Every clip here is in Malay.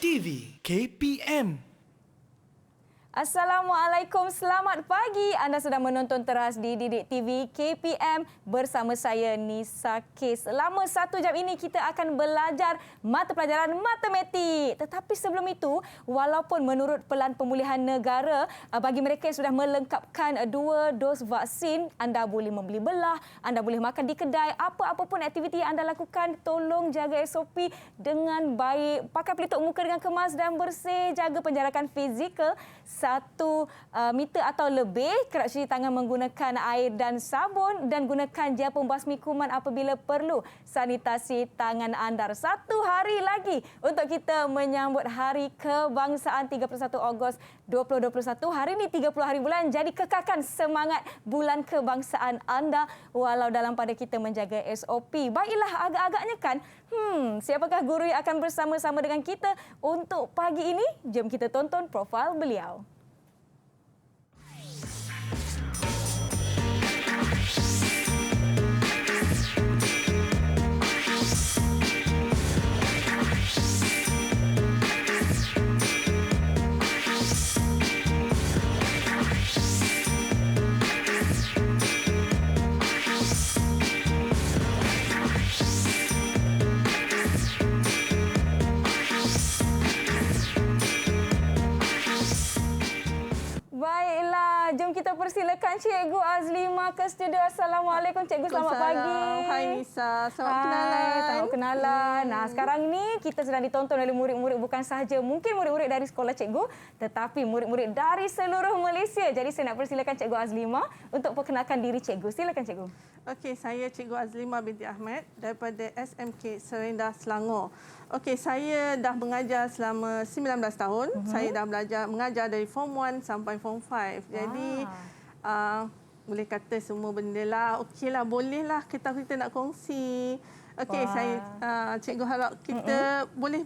TV KPM. Assalamualaikum, selamat pagi. Anda sedang menonton teras di Didik TV KPM bersama saya Nisa K. Selama 1 jam ini kita akan belajar mata pelajaran matematik. Tetapi sebelum itu, walaupun menurut Pelan Pemulihan Negara, bagi mereka yang sudah melengkapkan 2 dos vaksin, anda boleh membeli belah, anda boleh makan di kedai, apa-apa pun aktiviti yang anda lakukan, tolong jaga SOP dengan baik. Pakai pelitup muka dengan kemas dan bersih, jaga penjarakan fizikal 1 meter atau lebih, kerap cuci tangan menggunakan air dan sabun dan gunakan gel pembasmi kuman apabila perlu. Sanitasi tangan anda. 1 hari lagi untuk kita menyambut Hari Kebangsaan 31 Ogos 2021. Hari ini 30 hari bulan, jadi kekalkan semangat bulan kebangsaan anda walau dalam pada kita menjaga SOP. Baiklah, agak-agaknya kan, siapakah guru yang akan bersama-sama dengan kita untuk pagi ini? Jom kita tonton profil beliau. Baiklah, jom kita persilakan Cikgu Azlima ke studio. Assalamualaikum Cikgu, selamat pagi. Hai Nisa, selamat kenalan. Selamat kenalan. Nah, sekarang ni kita sedang ditonton oleh murid-murid bukan sahaja mungkin murid-murid dari sekolah Cikgu, tetapi murid-murid dari seluruh Malaysia. Jadi saya nak persilakan Cikgu Azlima untuk perkenalkan diri Cikgu. Silakan Cikgu. Okey, saya Cikgu Azlima binti Ahmad daripada SMK Serendah, Selangor. Okey, saya dah mengajar selama 19 tahun. Saya dah mengajar dari Form 1 sampai Form 5. Jadi boleh kata semua benda lah. Okeylah, bolehlah kita nak kongsi. Okey, saya cikgu harap kita boleh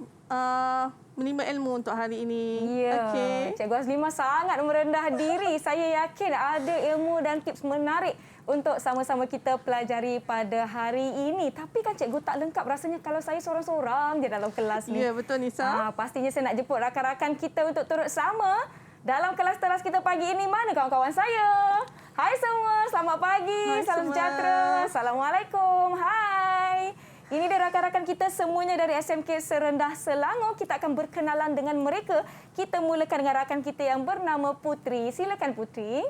menimba ilmu untuk hari ini. Ya, Okey. Cikgu Azlima sangat merendah diri. Saya yakin ada ilmu dan tips menarik untuk sama-sama kita pelajari pada hari ini. Tapi kan cikgu tak lengkap rasanya kalau saya seorang-seorang je dalam kelas ni. Ya, betul Nisa. Pastinya saya nak jemput rakan-rakan kita untuk turut sama dalam kelas teras kita pagi ini. Mana kawan-kawan saya? Hai semua, selamat pagi. Hai Salam semua. sejahtera. Assalamualaikum. Hai. Ini dia rakan-rakan kita semuanya dari SMK Serendah Selangor. Kita akan berkenalan dengan mereka. Kita mulakan dengan rakan kita yang bernama Putri. Silakan Putri.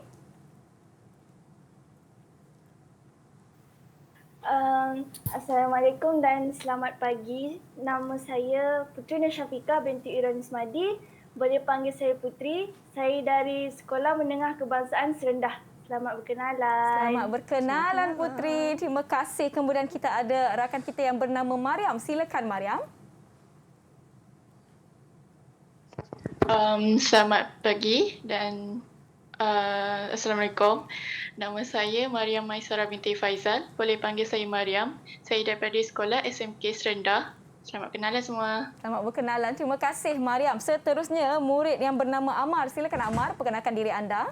Assalamualaikum dan selamat pagi. Nama saya Putri Nasyafika binti Iran Ismadi. Boleh panggil saya Putri. Saya dari Sekolah Menengah Kebangsaan Serendah. Selamat berkenalan. Selamat berkenalan Putri. Terima kasih. Kemudian kita ada rakan kita yang bernama Mariam. Silakan Mariam. Selamat pagi dan Assalamualaikum. Nama saya Mariam Maisara binti Faizal. Boleh panggil saya Mariam. Saya daripada sekolah SMK Serendah. Selamat kenalan semua. Selamat berkenalan. Terima kasih Mariam. Seterusnya murid yang bernama Amar. Silakan Amar, perkenalkan diri anda.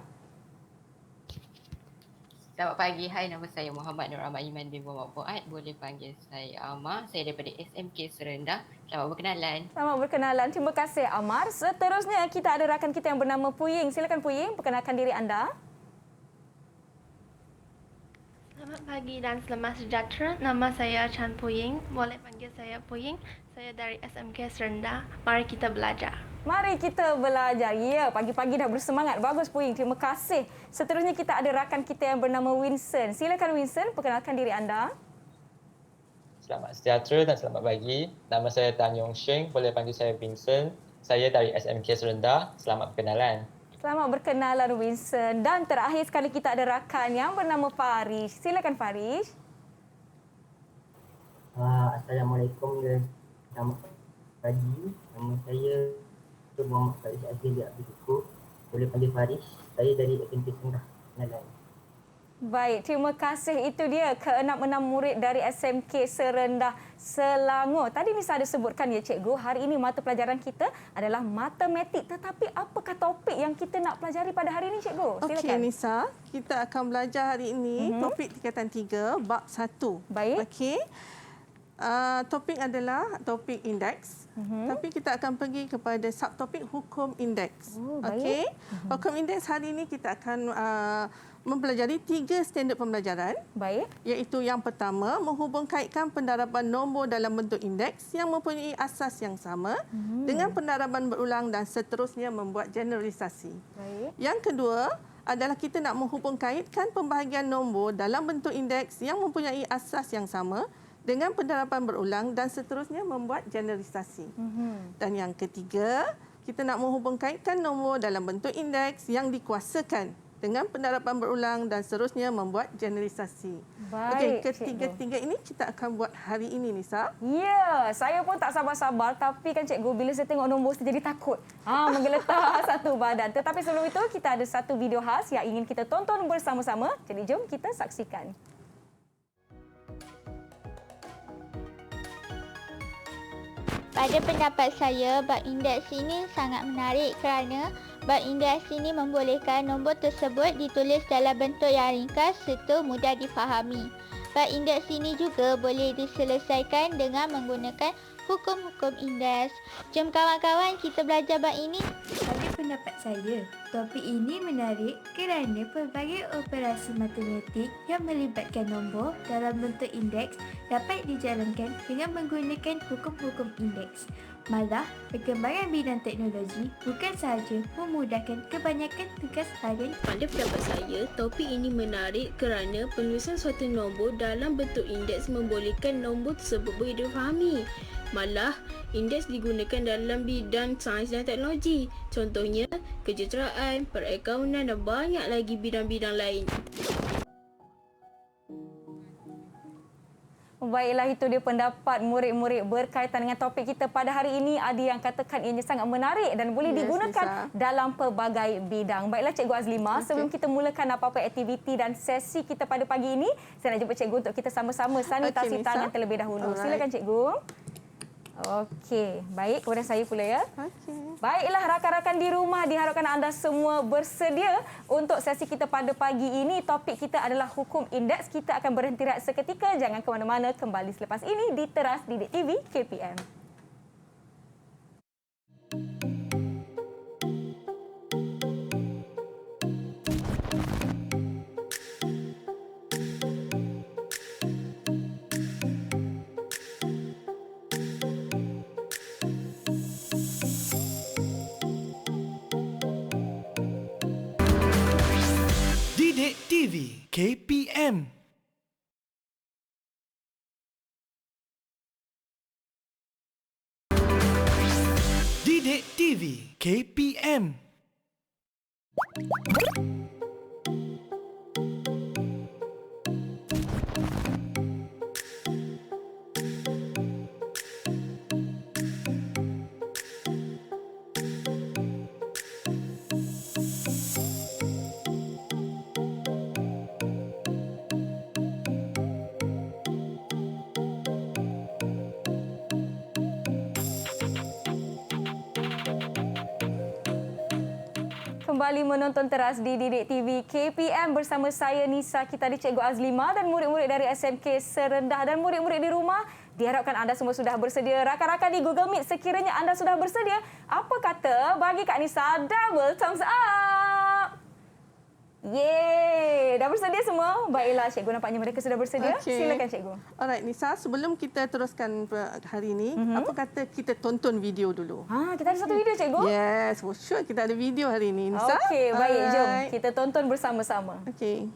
Selamat pagi. Hai, nama saya Muhammad Nur Ahmad Iman bin Muhammad Fuad. Boleh panggil saya Amar. Saya daripada SMK Serendah. Selamat berkenalan. Selamat berkenalan. Terima kasih Amar. Seterusnya kita ada rakan kita yang bernama Puying. Silakan Puying, perkenalkan diri anda. Selamat pagi dan selamat sejahtera. Nama saya Chan Puying. Boleh panggil saya Puying. Saya dari SMK Serendah. Mari kita belajar. Mari kita belajar. Ya, pagi-pagi dah bersemangat. Bagus Puying. Terima kasih. Seterusnya kita ada rakan kita yang bernama Winston. Silakan Winston, perkenalkan diri anda. Selamat sejahtera dan selamat pagi. Nama saya Tan Yong Sheng. Boleh panggil saya Vincent. Saya dari SMK Serendah. Selamat berkenalan. Selamat berkenalan Winston. Dan terakhir sekali kita ada rakan yang bernama Farish. Silakan Farish. Assalamualaikum dan selamat pagi. Nama saya Muhammad Faris Azli Abdul Syukur. Boleh panggil Faris. Saya dari SMK Serendah. Kenalan. Baik, terima kasih. Itu dia ke-6 murid dari SMK Serendah Selangor. Tadi Nisa ada sebutkan ya cikgu, hari ini mata pelajaran kita adalah matematik. Tetapi apakah topik yang kita nak pelajari pada hari ini cikgu? Silakan. Okey Nisa, kita akan belajar hari ini topik tingkatan 3, bab 1. Baik. Okey. topik adalah topik indeks. Tapi kita akan pergi kepada subtopik hukum indeks. Okey. Hukum indeks hari ini kita akan mempelajari 3 standard pembelajaran. Baik. Iaitu yang pertama, menghubungkaitkan pendaraban nombor dalam bentuk indeks yang mempunyai asas yang sama dengan pendaraban berulang dan seterusnya membuat generalisasi. Baik. Yang kedua adalah kita nak menghubungkaitkan pembahagian nombor dalam bentuk indeks yang mempunyai asas yang sama dengan pendaraban berulang dan seterusnya membuat generalisasi. Dan yang ketiga, kita nak menghubungkaitkan nombor dalam bentuk indeks yang dikuasakan dengan pendaraban berulang dan seterusnya membuat generalisasi. Baik, ketiga-tiga ini kita akan buat hari ini, Nisa. Ya, saya pun tak sabar-sabar. Tapi kan cikgu, bila saya tengok nombor, saya jadi takut. Menggeletar satu badan. Tetapi sebelum itu, kita ada satu video khas yang ingin kita tonton bersama-sama. Jadi jom kita saksikan. Pada pendapat saya, bab indeks ini sangat menarik kerana bab indeks ini membolehkan nombor tersebut ditulis dalam bentuk yang ringkas serta mudah difahami. Bab indeks ini juga boleh diselesaikan dengan menggunakan hukum-hukum indeks. Jom kawan-kawan kita belajar bab ini. Pada pendapat saya, topik ini menarik kerana pelbagai operasi matematik yang melibatkan nombor dalam bentuk indeks dapat dijalankan dengan menggunakan hukum-hukum indeks. Malah, perkembangan bidang teknologi bukan sahaja memudahkan kebanyakan tugas harian. Pada pendapat saya, topik ini menarik kerana penulisan suatu nombor dalam bentuk indeks membolehkan nombor tersebut boleh difahami. Malah, indeks digunakan dalam bidang sains dan teknologi. Contohnya, kejuruteraan, perakaunan dan banyak lagi bidang-bidang lain. Baiklah, itu dia pendapat murid-murid berkaitan dengan topik kita pada hari ini. Ada yang katakan ianya sangat menarik dan boleh digunakan dalam pelbagai bidang. Baiklah Cikgu Azlimah, sebelum kita mulakan apa-apa aktiviti dan sesi kita pada pagi ini, saya nak jumpa Cikgu untuk kita sama-sama sanitasi tangan terlebih dahulu. Silakan Cikgu. Okey, baik. Kemudian saya pula ya. Baiklah rakan-rakan di rumah, diharapkan anda semua bersedia untuk sesi kita pada pagi ini. Topik kita adalah hukum indeks. Kita akan berhenti rehat seketika. Jangan ke mana-mana, kembali selepas ini di Teras Didik TV KPM. Didik TV KPM. Didik TV KPM. Kembali menonton Teras di Didik TV KPM bersama saya Nisa, kita di Cikgu Azlimah dan murid-murid dari SMK Serendah dan murid-murid di rumah. Diharapkan anda semua sudah bersedia. Rakan-rakan di Google Meet, sekiranya anda sudah bersedia, apa kata bagi Kak Nisa double thumbs up? Yeay, dah bersedia semua? Baiklah Cikgu, nampaknya mereka sudah bersedia. Silakan Cikgu. Alright Nisa, sebelum kita teruskan hari ini, apa kata kita tonton video dulu? Kita ada satu video Cikgu? Yes, for sure kita ada video hari ini Nisa. Okey, baik. Jom kita tonton bersama-sama. Okey.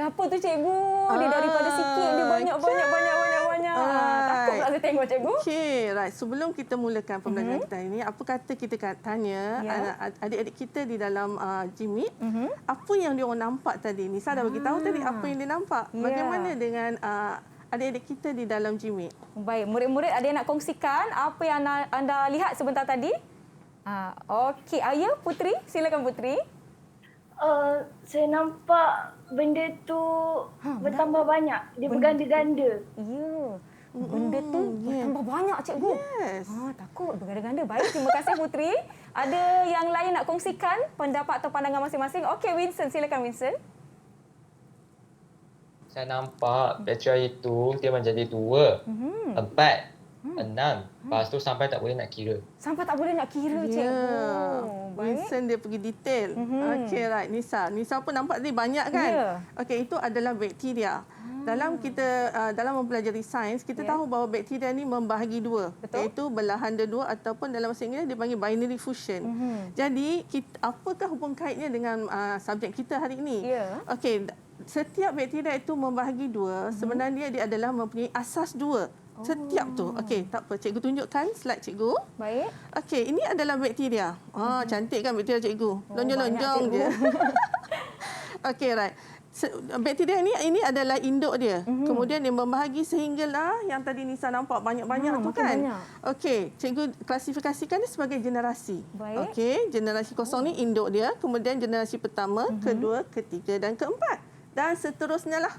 Apa tu Cikgu? Dia daripada sikit, dia banyak. Takut pula saya tengok Cikgu. Okey, right. Sebelum kita mulakan pembelajaran kita hari ini, apa kata kita tanya adik-adik kita di dalam Jimit, apa yang dia orang nampak tadi? Nisa dah bagi tahu tadi apa yang dia nampak. Bagaimana dengan adik-adik kita di dalam Jimit? Baik, murid-murid ada yang nak kongsikan apa yang anda lihat sebentar tadi? Okey, Ayah Putri, silakan Putri. Saya nampak benda tu bertambah banyak. Dia berganda-ganda. Ya. Benda tu bertambah banyak, cikgu. Yes. Takut berganda-ganda. Baik, terima kasih Putri. Ada yang lain nak kongsikan pendapat atau pandangan masing-masing? Okey, Vincent, silakan Vincent. Saya nampak bateri itu dia menjadi 2, 4, 6. Lepas tu sampai tak boleh nak kira. Sampai tak boleh nak kira, cikgu. Baik. Vincent dia pergi detail. Okey, right. Nisa pun nampak ni banyak kan? Ya. Okey, itu adalah bakteria. Dalam kita dalam mempelajari sains, kita tahu bahawa bakteria ni membahagi 2, iaitu belahan dia 2 ataupun dalam bahasa Inggeris dia panggil binary fusion. Jadi, apakah hubung kaitnya dengan subjek kita hari ini? Okey, setiap bakteria itu membahagi 2, sebenarnya dia adalah mempunyai asas 2. Setiap tu. Okey, tak apa. Cikgu tunjukkan slide cikgu. Baik. Okey, ini adalah bakteria. Cantik kan bakteria cikgu? Lonjong-lonjong je. Okey, right. Bakteria ini adalah induk dia. Kemudian dia membahagi sehinggalah yang tadi Nisa nampak banyak-banyak tu kan. Okey, cikgu klasifikasikan dia sebagai generasi. Okey, generasi kosong ni induk dia, kemudian generasi pertama, kedua, ketiga dan keempat. Dan seterusnya lah.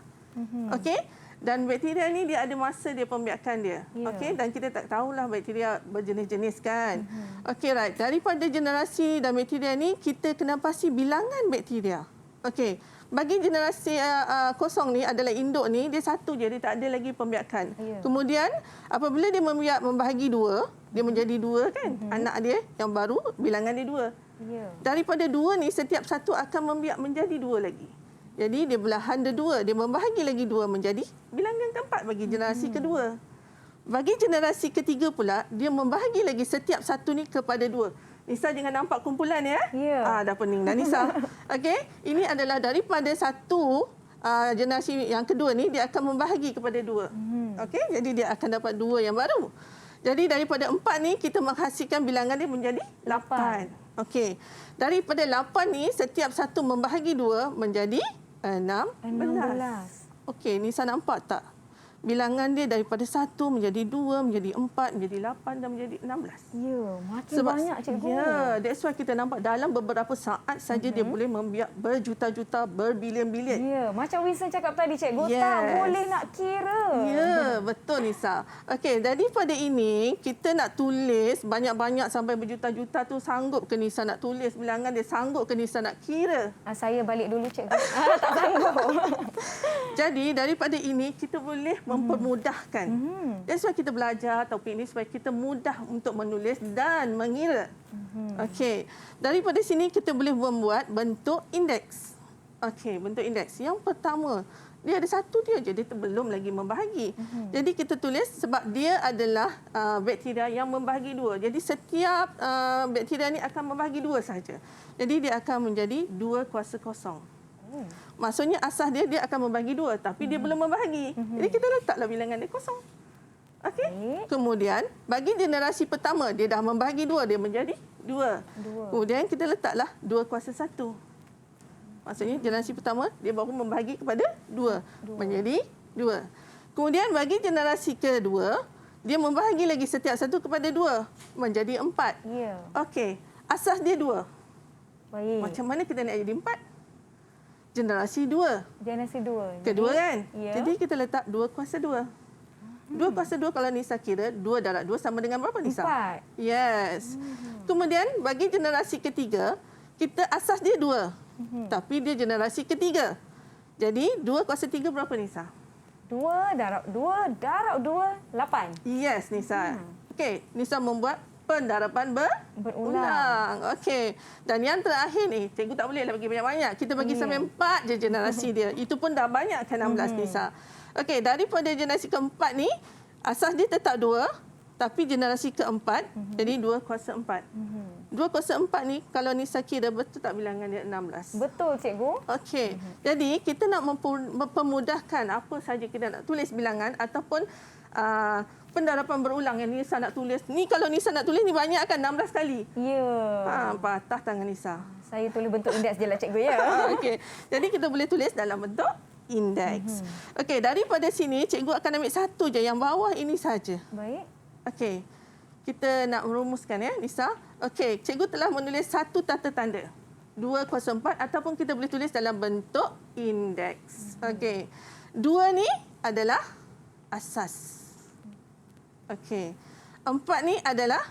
Okey. Dan bakteria ni dia ada masa dia pembiakan dia. Okey, dan kita tak tahulah bakteria berjenis-jenis kan. Okey, right. Daripada generasi dan bakteria ni kita kena pasti bilangan bakteria. Okey. Bagi generasi kosong ni adalah induk ni, dia satu je, dia tak ada lagi pembiakan. Kemudian apabila dia membahagi 2, dia menjadi 2 kan. Anak dia yang baru bilangan dia 2. Daripada 2 ni setiap satu akan membiak menjadi 2 lagi. Jadi dia belahan dia 2, dia membahagi lagi 2 menjadi bilangan keempat bagi generasi kedua. Bagi generasi ketiga pula, dia membahagi lagi setiap satu ni kepada 2. Nisa jangan nampak kumpulan ya. Dah pening dah Nisa. Okey, ini adalah daripada satu generasi yang kedua ni dia akan membahagi kepada 2. Okey, jadi dia akan dapat 2 yang baru. Jadi daripada 4 ni kita menghasilkan bilangan dia menjadi 8. Okey. Daripada 8 ni setiap satu membahagi 2 menjadi 16. Okey, Nisa nampak tak? Bilangan dia daripada 1 menjadi 2, menjadi 4, menjadi 8 dan menjadi 16. Ya, makin banyak cikgu. Ya, that's why kita nampak dalam beberapa saat saja dia boleh membiak berjuta-juta, berbilion-bilion. Ya, macam Winston cakap tadi cikgu, tak boleh nak kira. Ya, betul Nisa. Okey, daripada ini kita nak tulis banyak-banyak sampai berjuta-juta tu sanggup ke Nisa nak tulis bilangan dia, sanggup ke Nisa nak kira? Saya balik dulu cikgu. Tak sanggup. Jadi daripada ini kita boleh mempermudahkan. That's why kita belajar topik ini supaya kita mudah untuk menulis dan mengira. Okey, daripada sini kita boleh membuat bentuk indeks. Okey, bentuk indeks. Yang pertama, dia ada satu dia je, dia belum lagi membahagi. Jadi kita tulis sebab dia adalah bakteria yang membahagi 2. Jadi setiap bakteria ni akan membahagi 2 saja. Jadi dia akan menjadi 2 kuasa kosong. Maksudnya asas dia akan membagi 2 tapi dia belum membahagi. Jadi kita letaklah bilangan dia kosong. Okey. Kemudian bagi generasi pertama dia dah membahagi 2, dia menjadi 2. Kemudian kita letaklah 2 kuasa 1. Maksudnya generasi pertama dia baru membahagi kepada 2 menjadi 2. Kemudian bagi generasi kedua dia membahagi lagi setiap satu kepada 2 menjadi 4. Okey. Asas dia 2. Baik. Macam mana kita nak jadi 4? Generasi 2. Generasi 2. Kedua kan? Jadi kita letak 2 kuasa 2. 2 kuasa 2 kalau Nisa kira, 2 darab 2 sama dengan berapa Nisa? 4. Yes. Kemudian bagi generasi ketiga, kita asas dia 2. Tapi dia generasi ketiga. Jadi 2 kuasa 3 berapa Nisa? 2 darab 2 darab 2, 8. Yes Nisa. Okey, Nisa membuat pendarapan berulang. Okey. Dan yang terakhir ni, cikgu tak bolehlah bagi banyak-banyak. Kita bagi sampai 4 je generasi dia. Itu pun dah banyak kan 16 Nisa. Okey, daripada generasi keempat ni, asas dia tetap 2. Tapi generasi keempat, jadi 2 kuasa 4. 2 kuasa 4 ni, kalau Nisa kira betul tak bilangan dia 16? Betul cikgu. Okey. Jadi, kita nak mempermudahkan apa saja kita nak tulis bilangan ataupun pendarapan berulang yang Nisa nak tulis. Ni kalau Nisa nak tulis ni banyak kan 16 kali. Ya. Patah tangan Nisa. Saya tulis bentuk indeks je lah cikgu ya. Okey. Jadi kita boleh tulis dalam bentuk indeks. Okey, daripada sini cikgu akan ambil satu je yang bawah ini saja. Baik. Okey. kita nak merumuskan ya, Nisa. Okey, cikgu telah menulis satu tata tanda. 2 kuasa 4 ataupun kita boleh tulis dalam bentuk indeks. Okey. 2 ni adalah asas. Okey. 4 ni adalah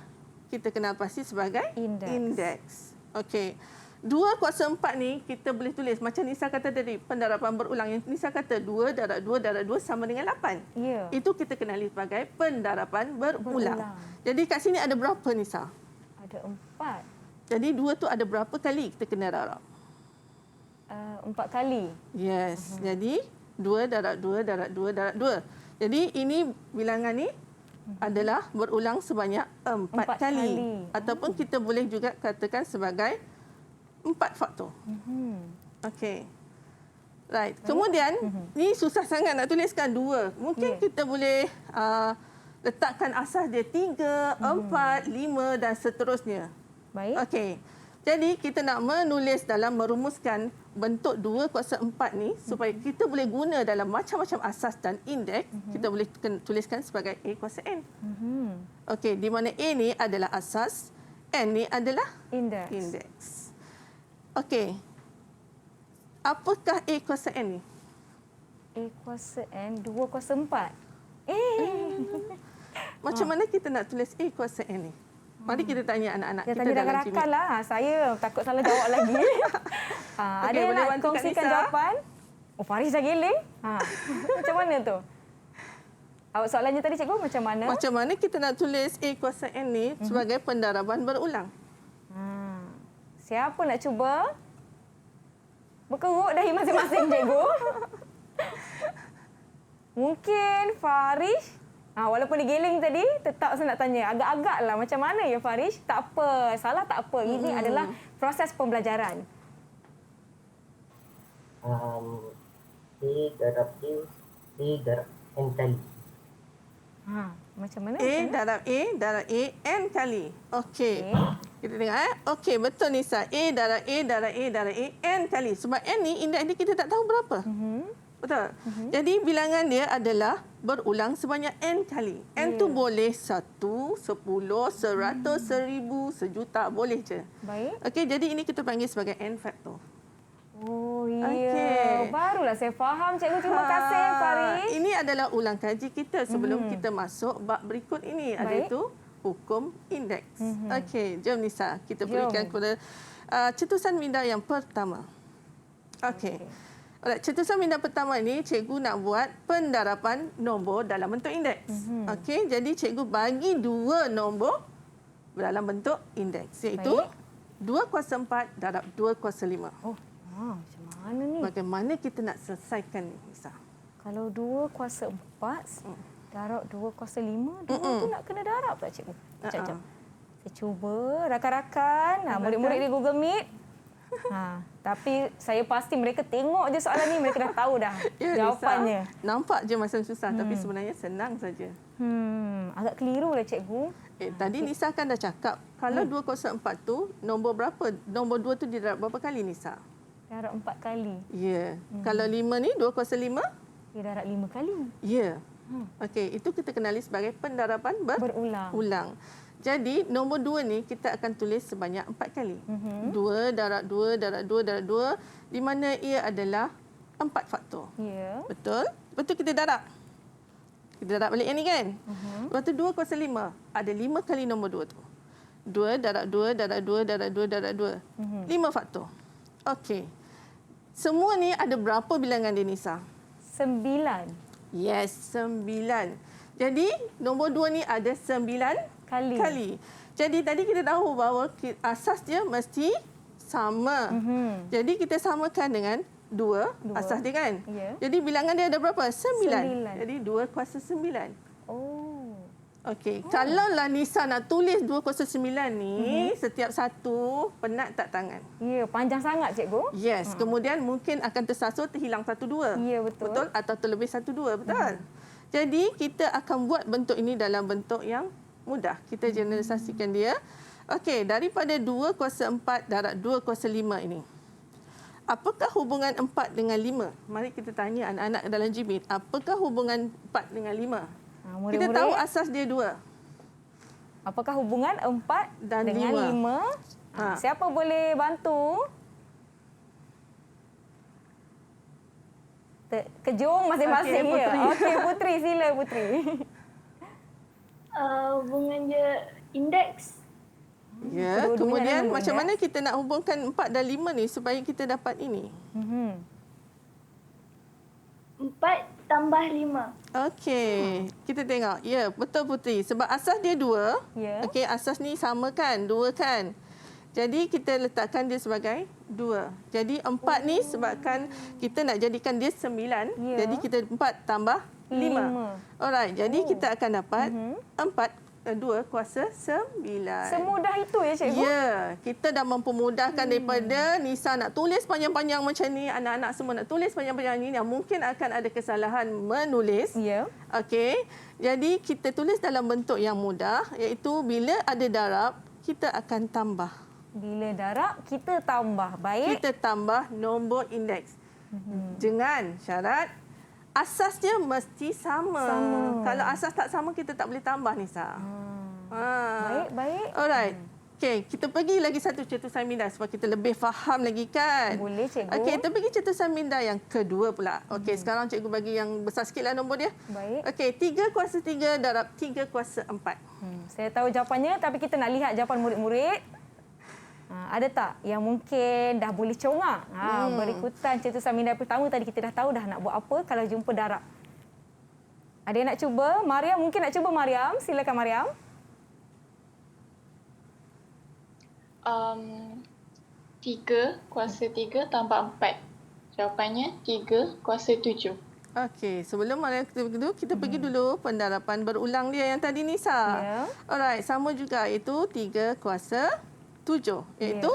kita kenal pasti sebagai indeks. Okey. 2 kuasa 4 ni kita boleh tulis macam Nisa kata tadi, pendarapan berulang. Yang Nisa kata 2 darab 2 darab 2 sama dengan 8. Ya. Itu kita kenali sebagai pendarapan berulang. Jadi kat sini ada berapa, Nisa? Ada 4. Jadi 2 tu ada berapa kali kita kena darab? 4 kali. Yes. Jadi 2 darab 2 darab 2 darab 2. Jadi ini bilangan ni adalah berulang sebanyak 4 kali. Ataupun kita boleh juga katakan sebagai 4 faktor. Okey. Right. Kemudian ni susah sangat nak tuliskan 2. Mungkin kita boleh letakkan asas dia 3, 4, 5 dan seterusnya. Baik. Okey. Jadi kita nak menulis dalam merumuskan bentuk 2 kuasa 4 ni supaya kita boleh guna dalam macam-macam asas dan indeks, kita boleh tuliskan sebagai A kuasa N. Okey, di mana A ni adalah asas, N ni adalah indeks. Okey. Apakah A kuasa N ni? A kuasa N 2 kuasa 4. Macam mana kita nak tulis A kuasa N ni? Mari kita tanya anak-anak kita tadi dalam rakan lah. Saya takut salah jawab lagi. Ada yang nak kongsikan jawapan? Oh, Faris dah giling. Macam mana tu? Awak soalannya tadi cikgu macam mana? Macam mana kita nak tulis A kuasa N ni sebagai pendaraban berulang? Siapa nak cuba? Berkerut dahi masing-masing cikgu. Mungkin Faris. Walaupun digiling tadi, tetap saya nak tanya. Agak-agaklah macam mana ya Faris? Tak apa, salah tak apa. Ini adalah proses pembelajaran. A darab A, A darab N kali. Macam mana? A darab A darab A N kali. Okey. Kita tengok Okey, betul Nisa. A darab A darab A darab A N kali. Sebab N ni indeks dia kita tak tahu berapa. Betul? Jadi bilangan dia adalah berulang sebanyak N kali. N tu boleh 1, 10, 100, 1000, sejuta. Boleh je. Baik. Okey, jadi ini kita panggil sebagai N faktor. Oh, ya. Barulah saya faham, cikgu. Terima kasih, Faris. Ini adalah ulang kaji kita sebelum kita masuk bab berikut ini. Ada itu hukum indeks. Okey, jom Nisa. Kita berikan kepada cetusan minda yang pertama. Okey. Alright, cetusan minda pertama ini cikgu nak buat pendarapan nombor dalam bentuk indeks. Okey, jadi cikgu bagi 2 nombor dalam bentuk indeks, iaitu 2 kuasa 4 darab 2 kuasa 5. Macam mana ni? Bagaimana kita nak selesaikan ni, Nisa? Kalau 2 kuasa 4 darab 2 kuasa 5, 2 tu nak kena darab tak cikgu? Sekejap. Saya cuba rakan-rakan, murid-murid di Google Meet. Tapi saya pasti mereka tengok je soalan ni, mereka dah tahu dah jawapannya. Nisa, nampak je macam susah tapi sebenarnya senang saja. Agak keliru lah cikgu. Tadi Nisa kan dah cakap kalau 2 kuasa 4 tu nombor berapa? Nombor 2 tu didarab berapa kali Nisa? Darab 4 kali. Ya. Kalau 5 ni 2 kuasa 5? Dia darab 5 kali. Ya. Okey, itu kita kenali sebagai pendarapan berulang. Jadi nombor 2 ni kita akan tulis sebanyak 4 kali. 2 darab 2 darab 2 darab 2 di mana ia adalah 4 faktor. Ya. Betul? Betul kita darab. Kita darab balik yang ni kan? Lepas tu 2 kuasa 5. Ada 5 kali nombor 2 tu. 2 darab 2 darab 2 darab 2 darab 2. 5 faktor. Okey. Semua ni ada berapa bilangan dia Nisa? 9. Yes, 9. Jadi nombor 2 ni ada 9 kali. Jadi tadi kita tahu bahawa asas dia mesti sama. Jadi kita samakan dengan 2 asas dia kan? Jadi bilangan dia ada berapa? 9. Jadi 2 kuasa 9. Okey, kalaulah Nisa nak tulis 2 kuasa 9 ni, setiap satu penat tak tangan? Ya, panjang sangat cikgu. Yes, kemudian mungkin akan tersasul terhilang 1, 2. Ya, betul. Betul? Atau terlebih 1, 2, betul? Jadi kita akan buat bentuk ini dalam bentuk yang mudah. Kita generalisasikan dia. Okey, daripada 2 kuasa 4 darab 2 kuasa 5 ini. Apakah hubungan 4 dengan 5? Mari kita tanya anak-anak dalam jibin. Apakah hubungan 4 dengan 5? Kita tahu asas dia 2. Apakah hubungan 4 Dan dengan 5? Siapa boleh bantu? Kejung masing-masing Okey, ya. Putri. Okey, Putri, sila Putri. Hubungan je indeks. Ya, Kedua-duanya kemudian ada macam nombor mana kita nak hubungkan 4 dan 5 ni supaya kita dapat ini? 4 tambah 5. Okey, kita tengok. Ya, betul Putri. Sebab asas dia 2. Ya. Okey, asas ni sama kan? 2 kan? Jadi kita letakkan dia sebagai 2. Jadi 4 ni sebabkan kita nak jadikan dia 9. Ya. Jadi kita 4 tambah 5. Alright, jadi kita akan dapat 2 kuasa 9. Semudah itu ya cikgu? Ya, kita dah mempermudahkan daripada Nisa nak tulis panjang-panjang macam ni, anak-anak semua nak tulis panjang-panjang ni yang mungkin akan ada kesalahan menulis. Ya. Okey. Jadi kita tulis dalam bentuk yang mudah, iaitu bila ada darab kita akan tambah. Bila darab kita tambah. Baik. Kita tambah nombor indeks. Dengan syarat asas dia mesti sama. Kalau asas tak sama, kita tak boleh tambah, Nisa. Baik. Alright. Okey, kita pergi lagi satu cetusan minda supaya kita lebih faham lagi kan? Boleh, cikgu. Okey, kita pergi cetusan minda yang kedua pula. Okey, sekarang cikgu bagi yang besar sikitlah nombor dia. Baik. Okey, 3 kuasa 3 darab 3 kuasa 4. Saya tahu jawapannya, tapi kita nak lihat jawapan murid-murid. Ada tak yang mungkin dah boleh congak? Berikutan cetusan minda pertama tadi kita dah tahu dah nak buat apa kalau jumpa darab. Ada yang nak cuba? Mariam mungkin nak cuba, Mariam. Silakan Mariam. 3 kuasa 3 tambah 4. Jawapannya 3 kuasa 7. Okey, sebelum kita pergi dulu pendarapan berulang dia yang tadi Nisa. Alright, sama juga itu 3 kuasa 7. Iaitu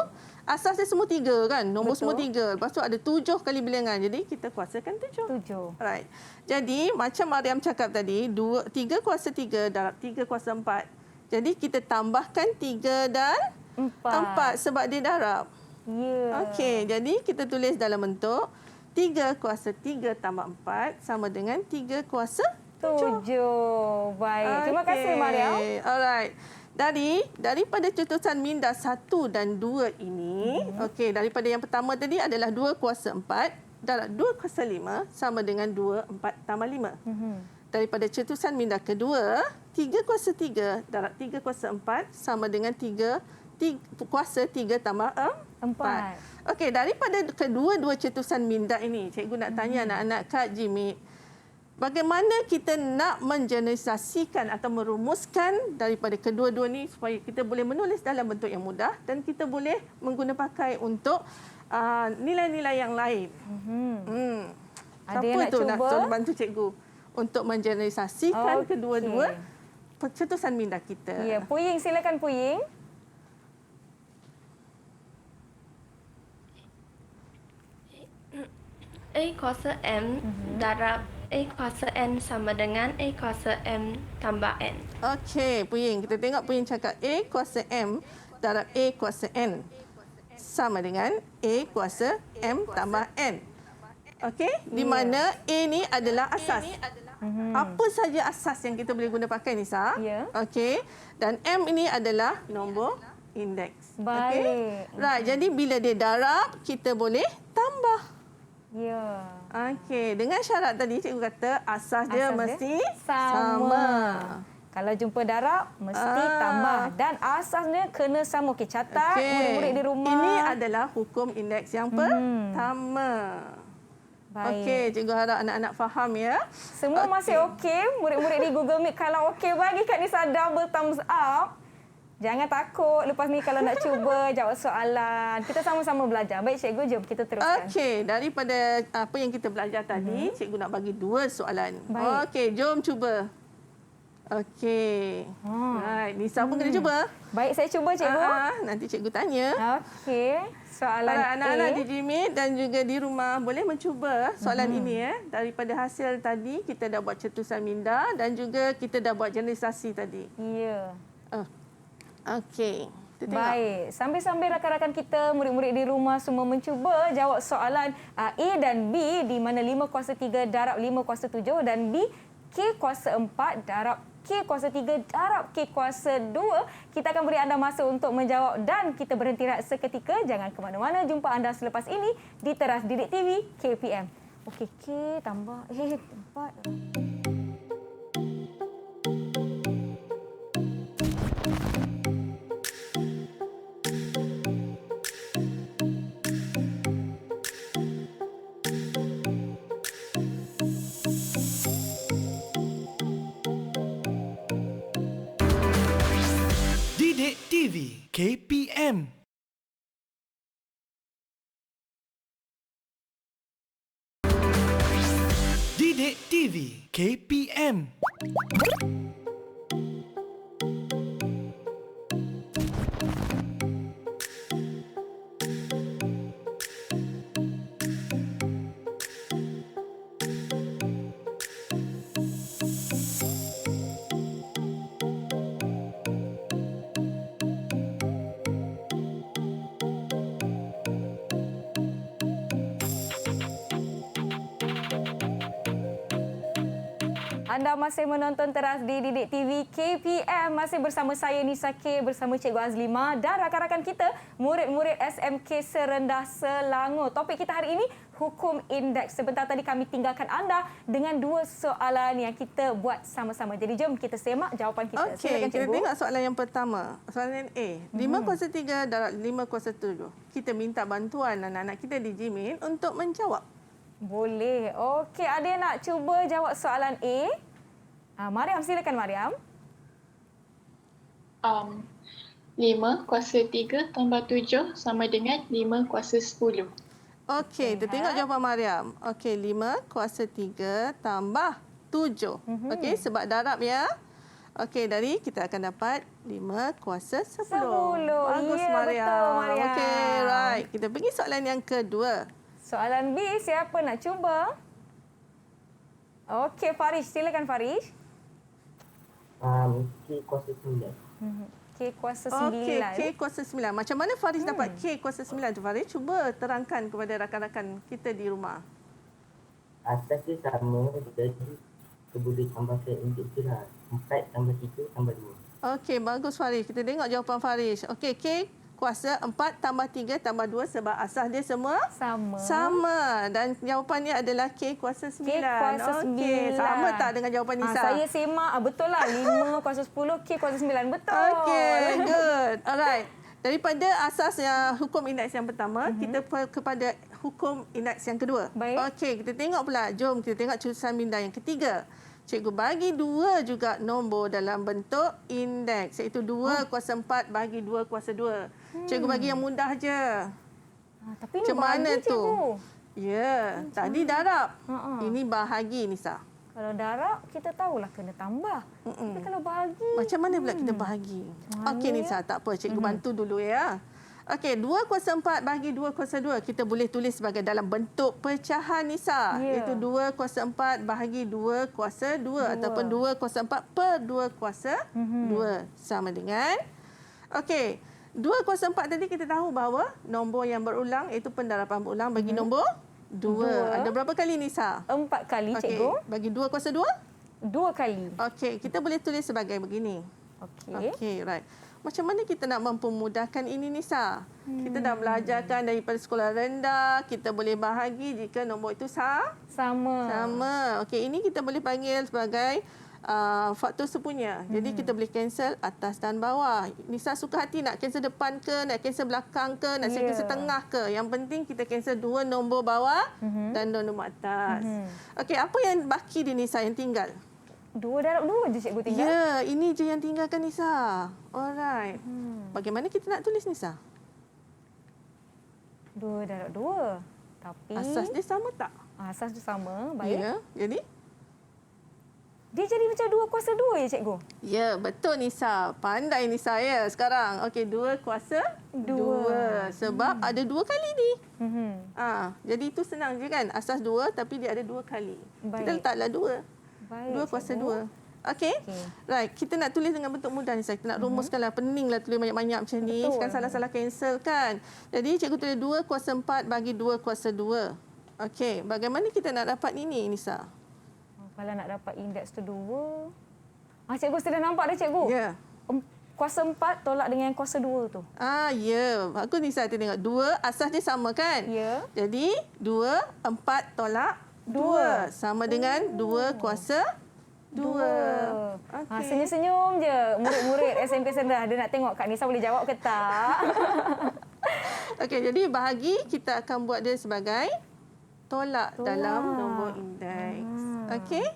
asas dia semua 3 kan? Nombor semua 3. Lepas tu ada 7 kali bilangan. Jadi kita kuasakan 7. Alright. Jadi macam Mariam cakap tadi, 3 kuasa 3 darab 3 kuasa 4. Jadi kita tambahkan 3 dan 4 sebab dia darab. Okey, jadi kita tulis dalam bentuk 3 kuasa 3 tambah 4 sama dengan 3 kuasa 7. Baik. Terima kasih Mariam. Alright. Daripada cetusan minda 1 dan 2 ini, okey, daripada yang pertama tadi adalah 2 kuasa 4 darab 2 kuasa 5 sama dengan 2 4 tambah 5. Daripada cetusan minda kedua, 3 kuasa 3 darab 3 kuasa 4 sama dengan 3 kuasa 3 tambah 4. Okey, daripada kedua-dua cetusan minda ini, cikgu nak tanya anak-anak Kak Jimmy, bagaimana kita nak mengeneralisasikan atau merumuskan daripada kedua-dua ni supaya kita boleh menulis dalam bentuk yang mudah dan kita boleh mengguna pakai untuk nilai-nilai yang lain. Ada Siapa yang nak tu cuba? nak tolong bantu cikgu untuk mengeneralisasikan kedua-dua cetusan minda kita. Ya, Puying, silakan Puying. A kuasa M darab A kuasa N sama dengan A kuasa M tambah N. Okey, Puying. Kita tengok Puying cakap A kuasa M darab A kuasa N sama dengan A kuasa M tambah N. Okey, di mana A ni adalah asas. Apa saja asas yang kita boleh guna pakai, Nisa? Okey, dan M ini adalah nombor indeks. Baik. Okay? Right, jadi bila dia darab, kita boleh tambah. Ya. Okey, dengan syarat tadi cikgu kata asas dia mesti sama. Kalau jumpa darab mesti tambah dan asasnya kena sama. Okey, catat murid-murid di rumah. Ini adalah hukum indeks yang pertama. Baik. Okey, cikgu harap anak-anak faham ya. Semua masih okey. Murid-murid di Google Meet kalau okey bagi Kak Nisa double thumbs up. Jangan takut lepas ni kalau nak cuba jawab soalan. Kita sama-sama belajar. Baik cikgu, jom kita teruskan. Okey, daripada apa yang kita belajar tadi, cikgu nak bagi 2 soalan. Okey, jom cuba. Okey. Right, Nisa pun kena cuba. Baik, saya cuba cikgu. Nanti cikgu tanya. Okey, soalan para anak-anak A. di Jimit dan juga di rumah boleh mencuba soalan ini ya. Daripada hasil tadi kita dah buat cetusan minda dan juga kita dah buat generalisasi tadi. Ya. Okey. Baik. Sambil-sambil rakan-rakan kita, murid-murid di rumah semua mencuba jawab soalan A dan B di mana 5 kuasa 3 darab 5 kuasa 7 dan B K kuasa 4 darab K kuasa 3 darab K kuasa 2. Kita akan beri anda masa untuk menjawab dan kita berhenti rehat seketika. Jangan ke mana-mana. Jumpa anda selepas ini di Teras Didik TV KPM. Okey, K tambah 4. Didik TV KPM. Didik TV KPM. Anda masih menonton Teras di Didik TV KPM. Masih bersama saya Nisa K, bersama Cikgu Azlima dan rakan-rakan kita, murid-murid SMK Serendah Selangor. Topik kita hari ini, hukum indeks. Sebentar tadi kami tinggalkan anda dengan 2 soalan yang kita buat sama-sama. Jadi jom kita semak jawapan kita. Okey, kita tengok soalan yang pertama. Soalan A. 5 kuasa 3 darab 5 kuasa 7. Kita minta bantuan anak-anak kita di Jimin untuk menjawab. Boleh. Okey, ada yang nak cuba jawab soalan A? Mariam, silakan Mariam. 5 kuasa 3 tambah 7 sama dengan 5 kuasa 10. Okey, kita tengok jawapan Mariam. Okey, 5 kuasa 3 tambah 7. Okey, sebab darab ya. Okey, dari kita akan dapat 5 kuasa 10. Bagus Ya, Mariam. betul Mariam. Okey, right. Kita pergi soalan yang kedua. Soalan B, siapa nak cuba? Okey, Farish. Silakan Farish. K kuasa 9. K kuasa 9. Okey, K kuasa 9. Macam mana Faris dapat K kuasa 9 tu Faris? Cuba terangkan kepada rakan-rakan kita di rumah. Asas dia sama, jadi kita boleh tambahkan indeks tu lah. 4 tambah 3 tambah 2. Okey, bagus Faris. Kita tengok jawapan Faris. Okey, K kuasa 4 tambah 3 tambah 2 sebab asas dia semua sama. Dan jawapannya adalah K kuasa 9. K kuasa 9. Okey, sama tak dengan jawapan Nisa? Saya semak. Betul lah. 5 kuasa 10, K kuasa 9. Betul. Okey, good. Alright. Daripada asas yang hukum indeks yang pertama, kita kepada hukum indeks yang kedua. Baik. Okey, kita tengok pula. Jom kita tengok cutusan minda yang ketiga. Cikgu bagi 2 juga nombor dalam bentuk indeks, iaitu 2 kuasa 4 bagi 2 kuasa 2. Cikgu bagi yang mudah je. Tapi macam mana tu? Cikgu. Ya, tadi darab. Ini bahagi Nisa. Kalau darab, kita tahulah kena tambah. Tapi kalau bahagi... Macam mana pula kita bahagi? Okey Nisa, tak apa. Cikgu bantu dulu ya. Okey, 2 kuasa 4 bagi 2 kuasa 2. Kita boleh tulis sebagai dalam bentuk pecahan Nisa. Iaitu 2 kuasa 4 bahagi 2 kuasa 2. Ataupun 2 kuasa 4 per 2 kuasa 2. Sama dengan... Okey, 2 kuasa 4 tadi kita tahu bahawa nombor yang berulang iaitu pendarapan berulang bagi nombor 2. Ada berapa kali Nisa? 4 kali cikgu. Bagi 2 kuasa 2? 2 kali. Okey, kita boleh tulis sebagai begini. Okey, right. Macam mana kita nak mempermudahkan ini Nisa? Kita dah belajarkan daripada sekolah rendah, kita boleh bahagi jika nombor itu sama. Okey, ini kita boleh panggil sebagai faktor sepunya. Jadi kita boleh cancel atas dan bawah. Nisa suka hati nak cancel depan ke, nak cancel belakang ke, nak cancel tengah ke. Yang penting kita cancel 2 nombor bawah dan 2 nombor atas. Okey, apa yang baki di Nisa yang tinggal? 2 darab 2 je cikgu tinggal. Ya, ini je yang tinggalkan Nisa. Alright. Bagaimana kita nak tulis Nisa? 2 darab 2. Tapi asas dia sama tak? Asas dia sama. Baik. Ya, jadi dia jadi macam 2 kuasa 2 ya cikgu? Ya, betul Nisa. Pandai Nisa ya sekarang. Okey, 2 kuasa 2. Sebab ada 2 kali ni. Jadi itu senang je kan? Asas 2 tapi dia ada 2 kali. Baik. Kita letaklah 2. Baik, 2 kuasa 2. Okey. Right, kita nak tulis dengan bentuk mudah Nisa. Kita nak rumuskanlah. Peninglah tulis banyak-banyak macam ni. Kan salah-salah cancel kan. Jadi cikgu tulis 2 kuasa 4 bagi 2 kuasa 2. Okey, bagaimana kita nak dapat ini Nisa? Kalau nak dapat indeks tu 2. Cikgu sudah nampak dah cikgu. Ya. Kuasa 4 tolak dengan kuasa 2 tu. Ya. Bagus Nisa, kita tengok 2 asas dia sama kan? Ya. Jadi 2, 4 tolak 2 sama dengan 2 kuasa 2. Okay. Senyum-senyum je murid-murid SMP Serendah. Dia nak tengok Kak Nisa boleh jawab ke tak. Okey, jadi bahagi kita akan buat dia sebagai tolak dalam nombor indeks. Okey.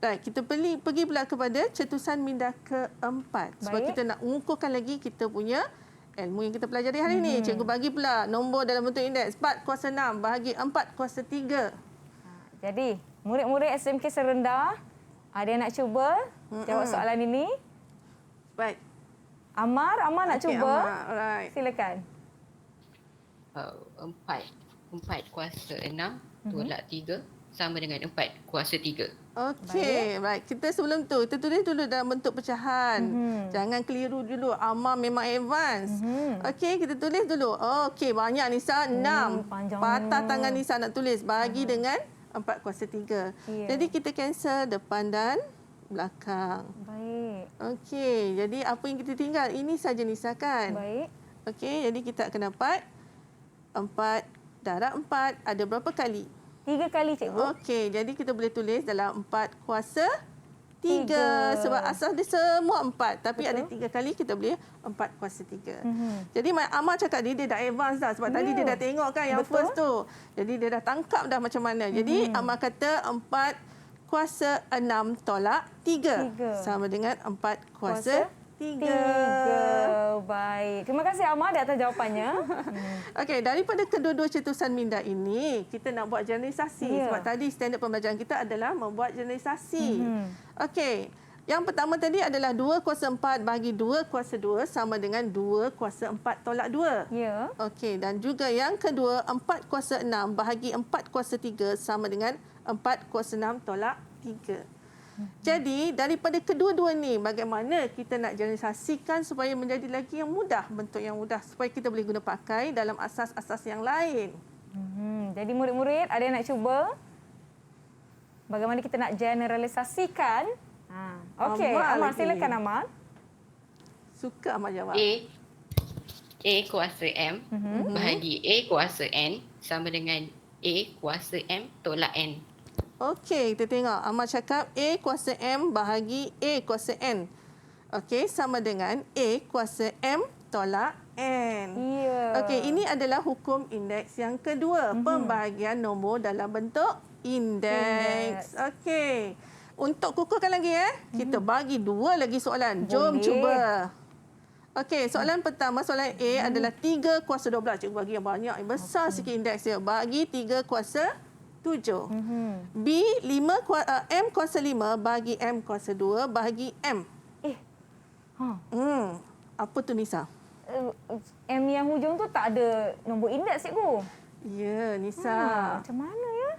Baik, kita pergi pula kepada cetusan minda keempat. Sebab kita nak mengukuhkan lagi kita punya ilmu yang kita pelajari hari ini. Cikgu bagi pula nombor dalam bentuk indeks 4 kuasa 6 bahagi 4 kuasa 3. Jadi, murid-murid SMK Serendah, ada yang nak cuba jawab soalan ini? Baik. Amar nak cuba? Amar. Alright. Silakan. 4 kuasa 6 tolak 3 sama dengan 4 kuasa 3. Okey, baik. Kita sebelum tu, kita tulis dulu dalam bentuk pecahan. Jangan keliru dulu. Amar memang advance. Okey, kita tulis dulu. Okey, banyak Nisa. 6. Patah tangan Nisa nak tulis. Bagi dengan 4 kuasa 3. Jadi kita cancel depan dan belakang. Baik. Okey, jadi apa yang kita tinggal? Ini saja Nisa kan? Baik. Okey, jadi kita akan dapat 4 darab 4 ada berapa kali? 3 kali cikgu. Okey, jadi kita boleh tulis dalam 4 kuasa 3. Sebab asas dia semua 4. Tapi ada 3 kali kita boleh 4 kuasa 3. Jadi Amar cakap dia dah advance dah. Sebab tadi dia dah tengok kan yang first tu. Jadi dia dah tangkap dah macam mana. Jadi Amar kata 4 kuasa 6 tolak 3. Sama dengan 4 kuasa 3. Baik. Terima kasih Amar di atas jawapannya. Okey, daripada kedua-dua cetusan minda ini, kita nak buat generalisasi. Sebab tadi standard pembelajaran kita adalah membuat generalisasi. Okey, yang pertama tadi adalah 2 kuasa 4 bagi 2 kuasa 2 sama dengan 2 kuasa 4 tolak 2. Ya. Okey, dan juga yang kedua 4 kuasa 6 bahagi 4 kuasa 3 sama dengan 4 kuasa 6 tolak 3. Jadi, daripada kedua-dua ni, bagaimana kita nak generalisasikan supaya menjadi lagi yang mudah, bentuk yang mudah, supaya kita boleh guna pakai dalam asas-asas yang lain. Jadi, murid-murid, ada yang nak cuba? Bagaimana kita nak generalisasikan? Okey, Amar, silakan Amar. Suka Amar jawab. A kuasa M bahagi A kuasa N sama dengan A kuasa M tolak N. Okey, kita tengok. Amar cakap A kuasa M bahagi A kuasa N. Okey, sama dengan A kuasa M tolak N. Okey, ini adalah hukum indeks yang kedua. Pembahagian nombor dalam bentuk indeks. Okey. Untuk kukuhkan lagi kita bagi 2 lagi soalan. Jom cuba. Okey, soalan pertama, soalan A adalah 3 kuasa 12. Cikgu bagi yang banyak, yang besar sikit indeks dia. Bagi 3 kuasa 7. B, M kuasa 5 bagi M kuasa 2 bagi M. Apa tu Nisa? M yang hujung tu tak ada nombor indeks cikgu. Ya, Nisa. Macam mana ya?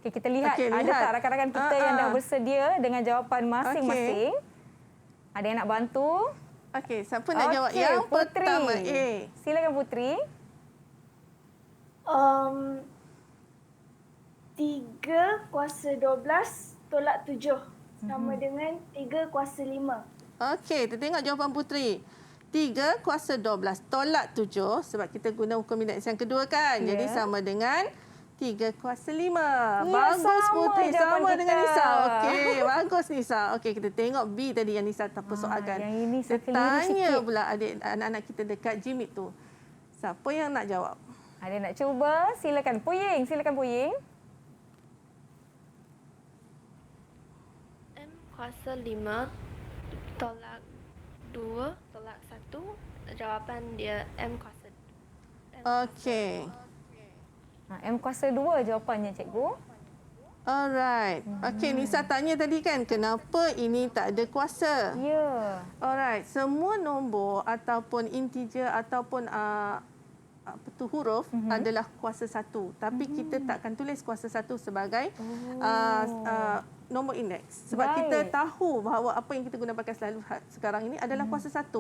Okay, kita lihat ada tak rakan-rakan kita yang dah bersedia dengan jawapan masing-masing. Ada yang nak bantu? Okey, siapa nak jawab yang Putri. Pertama? A. Silakan Putri. 3 kuasa 12 tolak 7 sama dengan 3 kuasa 5. Okey, kita tengok jawapan Putri. 3 kuasa 12 tolak 7 sebab kita guna hukum indeks yang kedua kan. Jadi sama dengan 3 kuasa 5. Bagus Putri, sama dengan Nisa. Okey, bagus Nisa. Okey, kita tengok B tadi yang Nisa tak persoalkan. Yang ini saya tanya pula anak-anak kita dekat Jimit tu. Siapa yang nak jawab? Ada nak cuba? Silakan Puying, silakan Puying. M kuasa 5 tolak 2 tolak 1. Jawapan dia M kuasa. Okey. M kuasa 2 jawapannya cikgu. Alright. Okey, Nisa tanya tadi kan kenapa ini tak ada kuasa? Ya. Alright, semua nombor ataupun integer ataupun huruf adalah kuasa 1. Tapi kita takkan tulis kuasa 1 sebagai nombor indeks. Sebab kita tahu bahawa apa yang kita guna pakai selalu sekarang ini adalah kuasa 1.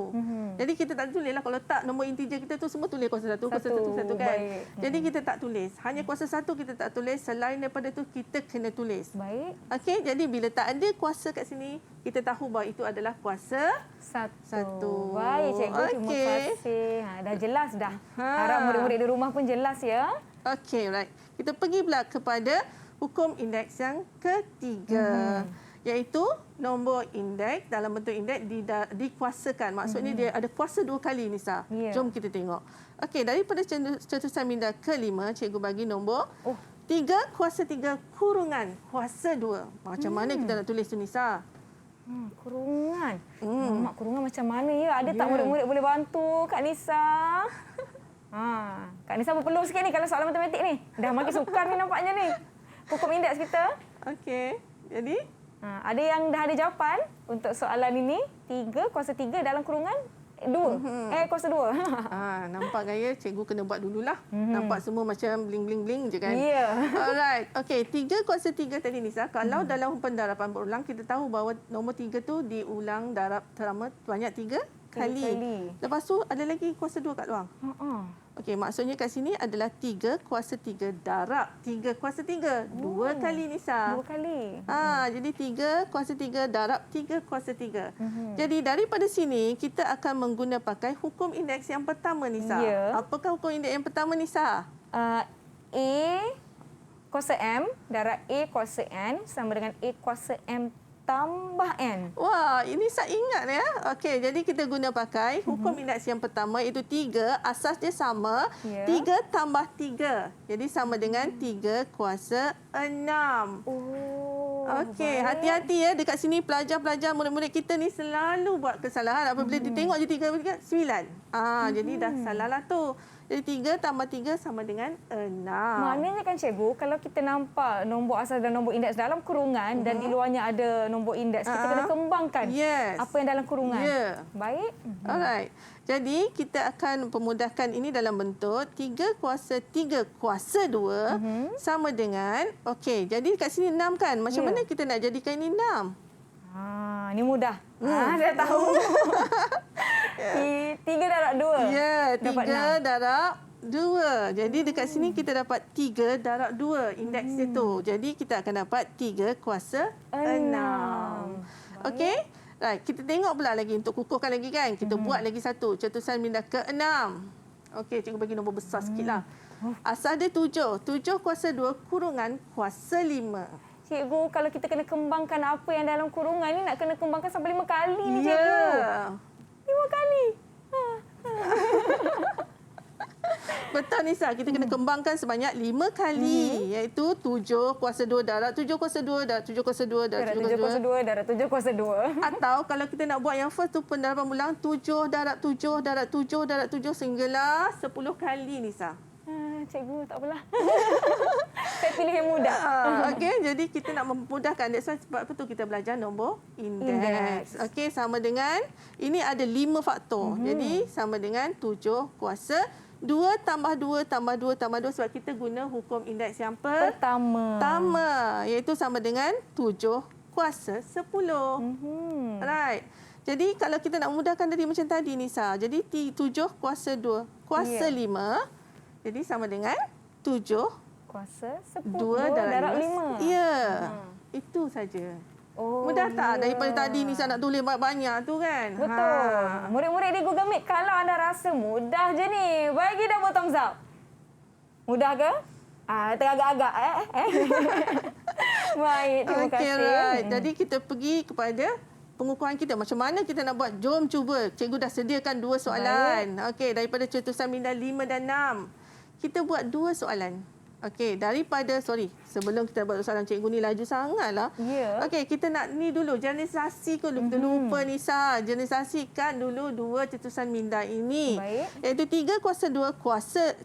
Jadi kita tak tulis lah, kalau tak nombor integer kita tu semua tulis kuasa 1, kuasa 1 kan. Jadi kita tak tulis. Hanya kuasa 1 kita tak tulis, selain daripada tu kita kena tulis. Baik. Okey, jadi bila tak ada kuasa kat sini, kita tahu bahawa itu adalah kuasa 1. Baik cikgu, terima kasih. Dah jelas dah. Harap murid-murid di rumah pun jelas ya. Okey, right. Kita pergi pula kepada hukum indeks yang ketiga, iaitu nombor indeks dalam bentuk indeks dikuasakan. Maksudnya dia ada kuasa 2 kali, Nisa. Jom kita tengok. Okey, daripada cetusan minda ke-5, cikgu bagi nombor 3 kuasa 3 kurungan kuasa 2. Macam mana kita nak tulis tu, Nisa? Kurungan. Mak, kurungan macam mana ya? Ada tak murid-murid boleh bantu Kak Nisa? Kak Nisa berpeluh sikit ni kalau soalan matematik ni. Dah makin sukar ni nampaknya ni. Hukum indeks kita. Okey. Jadi? Ada yang dah ada jawapan untuk soalan ini. 3 kuasa 3 dalam kurungan 2. Kuasa 2. Nampak gaya cikgu kena buat dululah. Nampak semua macam bling-bling-bling je kan? Ya. Alright. Okey, 3 kuasa 3 tadi, Nisa. Kalau dalam pendarapan berulang, kita tahu bahawa nombor 3 tu diulang darab terama banyak 3 kali. Lepas tu ada lagi kuasa 2 kat luar. Okey, maksudnya kat sini adalah 3 kuasa 3 darab 3 kuasa 3. 2 kali, Nisa. 2 kali. Jadi 3 kuasa 3 darab 3 kuasa 3. Jadi daripada sini kita akan mengguna pakai hukum indeks yang pertama, Nisa. Apakah hukum indeks yang pertama, Nisa? A kuasa M darab A kuasa N sama dengan A kuasa M tambah N. Wah, ini saya ingat ya. Okey, jadi kita guna pakai hukum indeks yang pertama, iaitu 3, asas dia sama. 3 tambah 3. Jadi sama dengan 3 kuasa 6. Okey, hati-hati ya. Dekat sini pelajar-pelajar, murid-murid kita ni selalu buat kesalahan. Apabila ditengok je 3, 9. Jadi dah salah lah tu. Jadi 3 tambah 3 sama dengan 6. Maknanya kan cikgu, kalau kita nampak nombor asas dan nombor indeks dalam kurungan dan di luarnya ada nombor indeks, kita kena kembangkan apa yang dalam kurungan. Baik. Alright. Jadi kita akan pemudahkan ini dalam bentuk 3 kuasa 3 kuasa 2 sama dengan, okey, jadi kat sini 6 kan? Macam mana kita nak jadikan ini 6? Ini mudah. Saya tahu. 3 darab 2. Ya, 3 darab 2. Jadi dekat sini kita dapat 3 darab 2 indeks itu. Jadi kita akan dapat 3 kuasa 6. Okey? Right, kita tengok pula lagi untuk kukuhkan lagi kan. Kita buat lagi satu. Cetusan minda ke-6. Okey, cikgu bagi nombor besar sikitlah. Asal dia 7. 7 kuasa 2 kurungan kuasa 5. Cikgu, kalau kita kena kembangkan apa yang dalam kurungan ni, nak kena kembangkan sampai 5 kali ni, cikgu. 5 kali. Betul, Nisa. Kita kena kembangkan sebanyak 5 kali. Iaitu 7 kuasa 2 darab 7 kuasa 2 darab 7 kuasa 2 darab 7 kuasa 2 darab 7 kuasa 2. Atau kalau kita nak buat yang first tu pendaraban ulang 7 darab 7 darab 7 darab 7 sehinggalah 10 kali, Nisa. Cikgu, tak apalah. Saya pilih yang mudah. Okey, jadi kita nak memudahkan. Sebab itu kita belajar nombor indeks. Okey, sama dengan, ini ada 5 faktor. Jadi sama dengan 7 kuasa 2 tambah 2 tambah 2 tambah 2. Sebab kita guna hukum indeks yang pertama. Iaitu sama dengan 7 kuasa 10. Right. Jadi kalau kita nak mudahkan tadi macam tadi, Nisa. Jadi 7 kuasa 2 kuasa 5. Jadi sama dengan 7 kuasa 10 2 darab 5. Ya. Itu saja. Mudah tak daripada tadi Nisa nak tulis banyak-banyak tu kan? Betul. Murid-murid di Google Meet, kalau anda rasa mudah je ni, bagi double thumbs up. Mudah ke? Teragak-agak Baik, terima kasih. Right. Jadi kita pergi kepada pengukuhan kita. Macam mana kita nak buat? Jom cuba. Cikgu dah sediakan 2 soalan. Okey, daripada cetusan minda 5 dan 6. Kita buat 2 soalan. Okey, daripada, sebelum kita buat soalan, cikgu ni laju sangatlah. Okey, kita nak ni dulu, generalisasi ke dulu. Kita lupa, Nisa. Generalisasikan dulu 2 cetusan minda ini. Iaitu 3 kuasa 2 kuasa,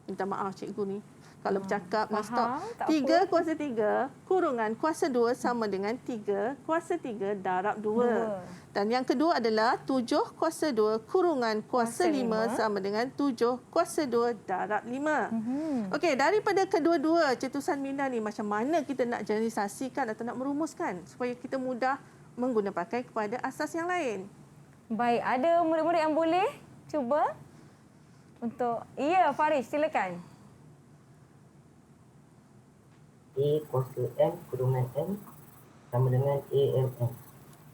minta maaf cikgu ni. Kalau bercakap non-stop. tak 3 kuasa 3 kurungan kuasa 2 sama dengan 3 kuasa 3 darab 2. Dan yang kedua adalah 7 kuasa 2 kurungan kuasa 5 sama dengan 7 kuasa 2 darab 5. Okey, daripada kedua-dua cetusan minda ni, macam mana kita nak generalisasikan atau nak merumuskan supaya kita mudah mengguna pakai kepada asas yang lain? Baik, ada murid-murid yang boleh cuba untuk... Ya, Faris, silakan. A kuasa M kurungan N sama dengan AMN.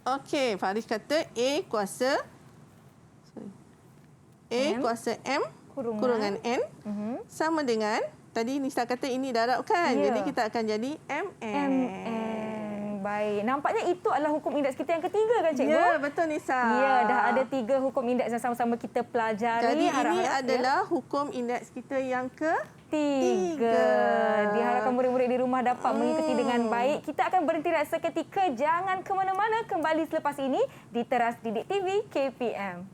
Okey, Faris kata A kuasa kuasa M kurungan N sama dengan, tadi Nisa kata ini darab kan? Ya. Jadi kita akan jadi MN. Baik, nampaknya itu adalah hukum indeks kita yang ketiga kan, Cikgu? Ya, betul Nisa. Ya, dah ada 3 hukum indeks yang sama-sama kita pelajari. Jadi ini adalah hukum indeks kita yang ketiga. Diharapkan murid-murid di rumah dapat mengikuti dengan baik. Kita akan berhenti rehat seketika. Jangan ke mana-mana. Kembali selepas ini di Teras Didik TV KPM.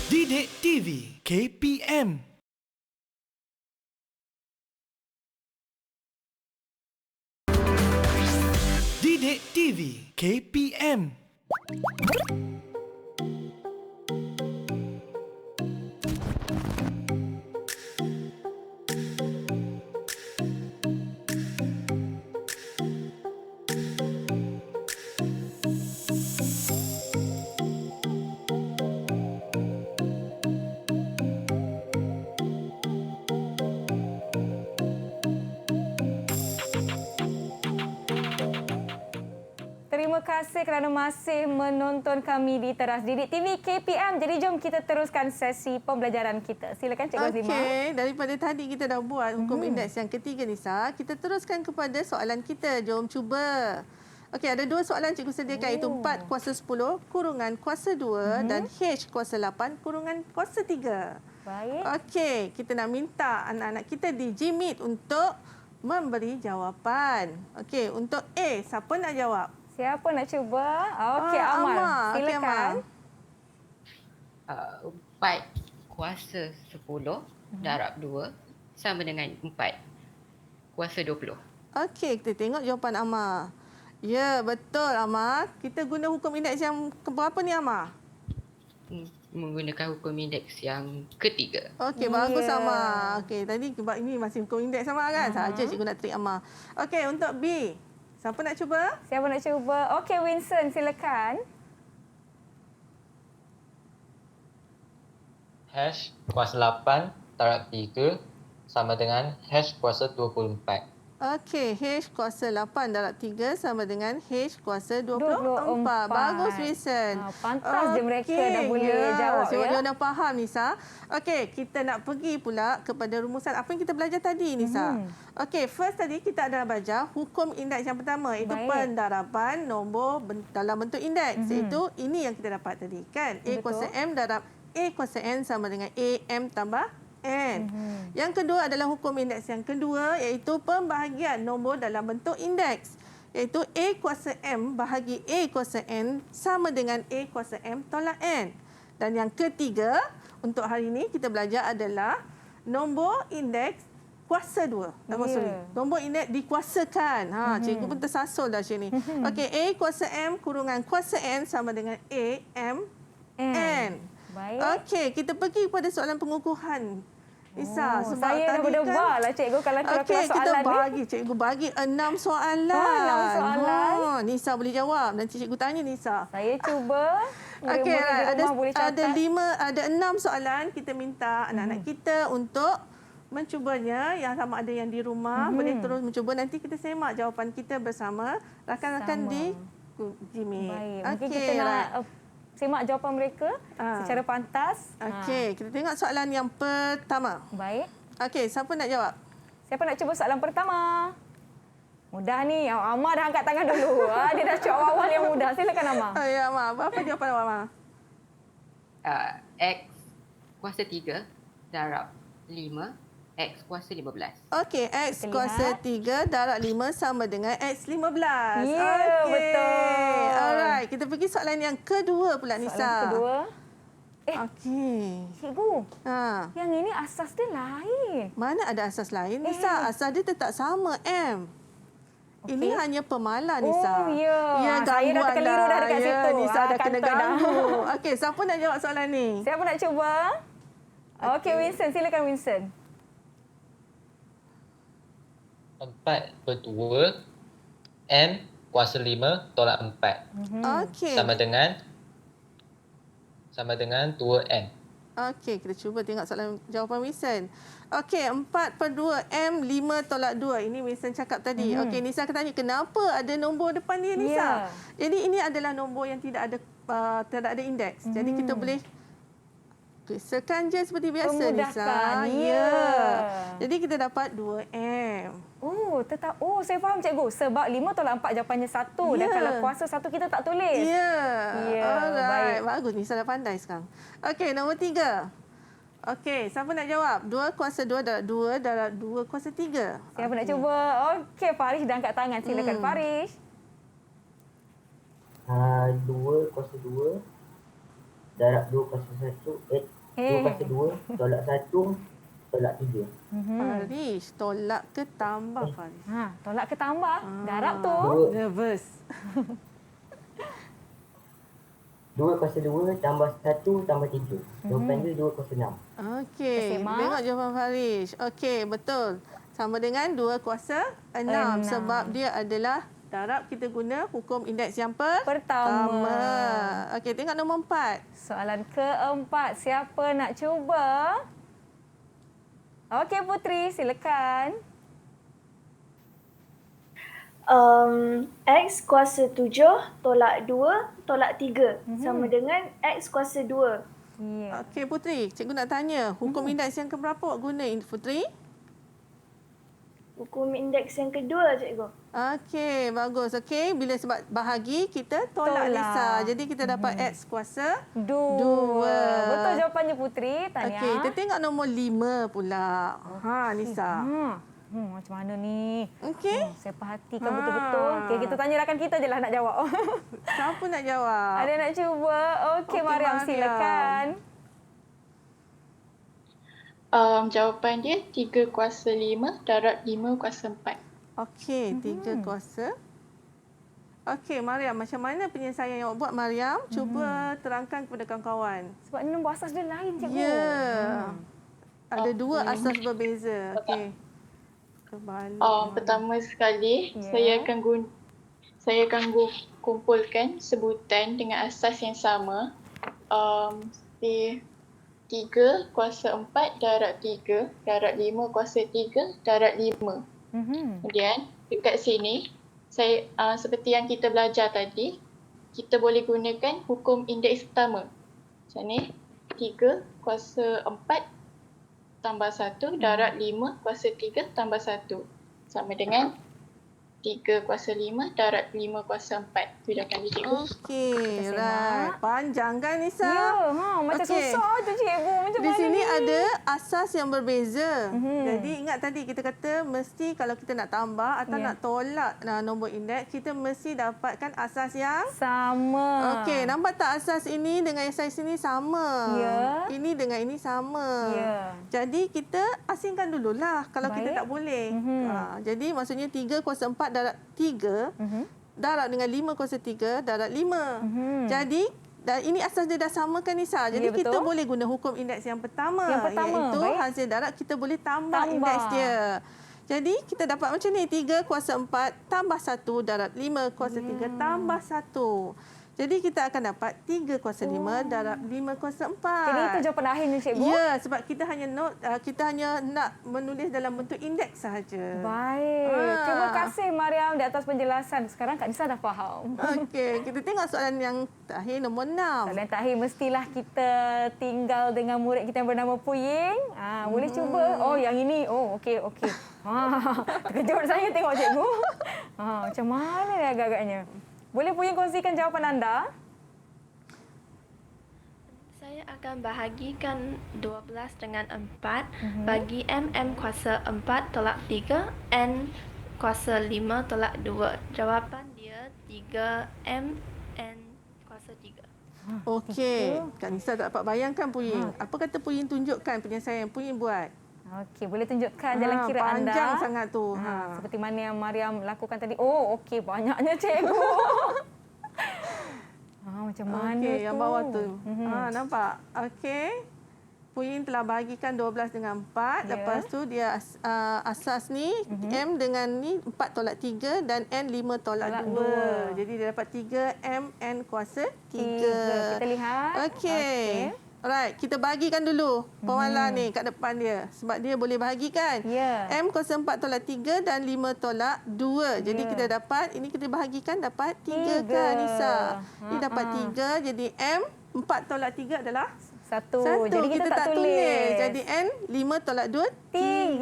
Didik TV KPM. Didik TV KPM. Terima kasih kerana masih menonton kami di Teras Didik TV KPM. Jadi jom kita teruskan sesi pembelajaran kita. Silakan Cikgu Azimah. Okey, daripada tadi kita dah buat hukum indeks yang ketiga Nisa, kita teruskan kepada soalan kita. Jom cuba. Okey, ada 2 soalan cikgu sediakan iaitu 4 kuasa 10 kurungan kuasa 2 dan H kuasa 8 kurungan kuasa 3. Baik. Okey, kita nak minta anak-anak kita di Gmeet untuk memberi jawapan. Okey, untuk A, siapa nak jawab? Siapa nak cuba? Okey, Amal. Silakan. 4 kuasa 10 darab 2 sama dengan 4 kuasa 20. Okey, kita tengok jawapan Amar. Ya, betul Amar. Kita guna hukum indeks yang keberapa ni Amar? Menggunakan hukum indeks yang ketiga. Okey, bagus Amar. Okey, tadi ini masih hukum indeks Amar kan? Saja cikgu nak trik Amar. Okey, untuk B. Siapa nak cuba? Siapa nak cuba? Okey, Winston, silakan. Hash kuasa 8 darab 3 sama dengan hash kuasa 24. Okey, H kuasa 8 darab 3 sama dengan H kuasa 24. Bagus, Wilson. Pantas je mereka dah boleh jawab Sebab ya. dia dah faham, Nisa. Okey, kita nak pergi pula kepada rumusan apa yang kita belajar tadi, Nisa. Okey, first tadi kita ada belajar hukum indeks yang pertama, iaitu pendaraban nombor dalam bentuk indeks. Iaitu ini yang kita dapat tadi, kan? A kuasa M darab A kuasa N sama dengan AM tambah N. Yang kedua adalah hukum indeks yang kedua, iaitu pembahagian nombor dalam bentuk indeks, iaitu A kuasa M bahagi A kuasa N sama dengan A kuasa M tolak N. Dan yang ketiga untuk hari ini kita belajar adalah nombor indeks kuasa 2. Nombor indeks dikuasakan. Cikgu pun tersasul dah sini. Okey, A kuasa M kurungan kuasa N sama dengan A M N. Baik. Okey, kita pergi kepada soalan pengukuhan. Isa, sebab saya dah berdebar lah cikgu kalau kelas soalan kita cikgu bagi 6 soalan. 6 soalan. Nisa boleh jawab. Nanti cikgu tanya Nisa. Saya cuba. Okey, ada 6 soalan. Kita minta anak-anak kita untuk mencubanya. Yang sama ada yang di rumah boleh terus mencuba. Nanti kita semak jawapan kita bersama rakan-rakan di Gmeet. Baik. Mungkin kita nak semak jawapan mereka secara pantas. Okey, kita tengok soalan yang pertama. Baik. Okey, siapa nak jawab? Siapa nak cuba soalan pertama? Mudah ni. Amar dah angkat tangan dulu. Dia dah cuba awal yang mudah. Silakan Amar. Ya, Amar. Apa jawapan Amar? X kuasa 3 darab 5 X kuasa 15. Okey, X kuasa 3 darab 5 sama dengan X 15. Ya, betul. Alright, kita pergi soalan yang kedua pula, Nisa. Soalan kedua. Okey. Cikgu, Ha. yang ini asas dia lain. Mana ada asas lain, Nisa? Asas dia tetap sama, M. Ini hanya pemalan, Nisa. Oh, ya. Ya, Saya dah terkeliru dah dekat situ. Nisa dah kena Kantor dah. ganggu. Okey, siapa nak jawab soalan ni? Siapa nak cuba? Okey, Winston. Silakan, Winston. 4/2 M kuasa 5 tolak 4. Okey. Sama dengan 2M. Okey, kita cuba tengok soalan jawapan Winston. Okey, 4/2 M 5 tolak 2. Ini Winston cakap tadi. Okey, Nisa akan tanya kenapa ada nombor depan dia, Nisa? Jadi ini adalah nombor yang tidak ada indeks. Jadi kita boleh sekan je seperti biasa, Nisa. Ya. Jadi kita dapat 2M. Saya faham, cikgu. Sebab 5 tolak 4 jawapannya 1. Dan kalau kuasa 1 kita tak tulis. Ya. Baik. Alright. Bagus, Nisa dah pandai sekarang. Okey, nombor 3. Okey, siapa nak jawab? 2 kuasa 2 darab 2 kuasa 3. Siapa nak cuba? Okey, Farish dah angkat tangan. Silakan, Farish. 2 kuasa 2 darab 2 kuasa 1 2 kuasa 2 tolak 1 tolak 3. Farish, tolak ke tambah, Farish? Tolak ke tambah? Darab tu. Nervous. 2 kuasa 2 tambah 1 tambah 3. Jawapan dia 2 kuasa 6. Okey, tengok jawapan Farish. Okey, betul. Sama dengan 2 kuasa 6 sebab dia adalah darab. Kita guna hukum indeks yang pertama. Okey, tengok nombor 4. Soalan keempat. Siapa nak cuba? Okey, Putri, silakan. X kuasa 7 tolak 2 tolak 3 sama dengan X kuasa 2. Okey, Putri. Cikgu nak tanya, hukum indeks yang keberapa awak guna, Putri? Hukum indeks yang kedua, cikgu. Okey, bagus. Okey, bila sebab bahagi, kita tolak, Lisa. Jadi kita dapat X kuasa 2. Betul jawapannya, Putri. Tahniah. Okey, kita tengok nombor 5 pula. Lisa. Macam mana ni? Okey. Saya perhatikan betul-betul. Okey, kita tanya rakan kita je lah nak jawab. Siapa nak jawab? Ada nak cuba? Okey, Mariam, silakan. Jawapan dia 3 kuasa 5 darab 5 kuasa 4. Okey, 3 kuasa. Okey, Mariam, macam mana penyelesaian yang awak buat, Mariam? Cuba terangkan kepada kawan-kawan. Sebab ni nombor asas dia lain, cikgu. Ya. Ada 2 asas berbeza. Okey. Pertama sekali, saya akan kumpulkan sebutan dengan asas yang sama. 3 kuasa 4 darab 3 darab 5 kuasa 3 darab 5. Kemudian dekat sini, saya seperti yang kita belajar tadi, kita boleh gunakan hukum indeks pertama. Macam ni, 3 kuasa 4 tambah 1 darab 5 kuasa 3 tambah 1. Sama dengan 3 kuasa 5 darab 5 kuasa 4. Itu jawapan dia, cikgu. Okey, right. Panjang kan, Nisa? Ya, macam susah je, cikgu. Macam di mana sini ni? ada asas yang berbeza. Jadi ingat tadi kita kata mesti kalau kita nak tambah atau nak tolak nombor indeks, kita mesti dapatkan asas yang sama. Okey, nampak tak asas ini dengan asas ini sama? Ya. Ini dengan ini sama. Ya. Jadi kita asingkan dululah kalau kita tak boleh. Jadi maksudnya 3 kuasa 4 darab 3 darab dengan 5 kuasa 3 darab 5. Jadi ini asas dia dah sama kan, Nisa? Jadi kita boleh guna hukum indeks yang pertama. Iaitu hasil darab kita boleh tambah indeks dia. Jadi kita dapat macam ni, 3 kuasa 4 tambah 1 darab 5 kuasa 3 tambah 1. Jadi kita akan dapat 3 kuasa 5 darab 5 kuasa 4. Jadi itu jawapan akhirnya, cikgu? Ya, sebab kita hanya nak menulis dalam bentuk indeks sahaja. Baik. Terima kasih, Mariam, di atas penjelasan. Sekarang Kak Nisa dah faham. Okey, kita tengok soalan yang terakhir, nombor 6. Soalan terakhir, mestilah kita tinggal dengan murid kita yang bernama Puying. Boleh cuba. Oh, yang ini. Oh, okey. Terkejut saya tengok cikgu. Macam mana ni agak-agaknya? Boleh Puying kongsikan jawapan anda? Saya akan bahagikan 12 dengan 4 bagi M kuasa 4 tolak 3, N kuasa 5 tolak 2. Jawapan dia 3M N kuasa 3. Okey, Kak Nisa tak dapat bayangkan Puying. Apa kata Puying tunjukkan penyelesaian Puying buat? Okey, boleh tunjukkan jalan kira anda. Panjang sangat tu. Seperti mana yang Mariam lakukan tadi. Oh, okey, banyaknya cikgu. Macam mana Okey, tu? yang bawah tu. Nampak? Okey. Puying telah bahagikan 12 dengan 4. Ya. Lepas tu dia asas ni M dengan ni 4 tolak 3 dan N 5 tolak 2. Jadi dia dapat 3M N kuasa 3. Kita lihat. Okey. Alright, kita bahagikan dulu Pawala ni kat depan dia. Sebab dia boleh bahagikan. Ya. M kuasa 4 tolak 3 dan 5 tolak 2. Jadi kita dapat, ini kita bahagikan dapat 3 kan Nisa? Ini dapat 3, jadi M 4 tolak 3 adalah 1. 1. Jadi kita tak tulis. Jadi N 5 tolak 2, 3.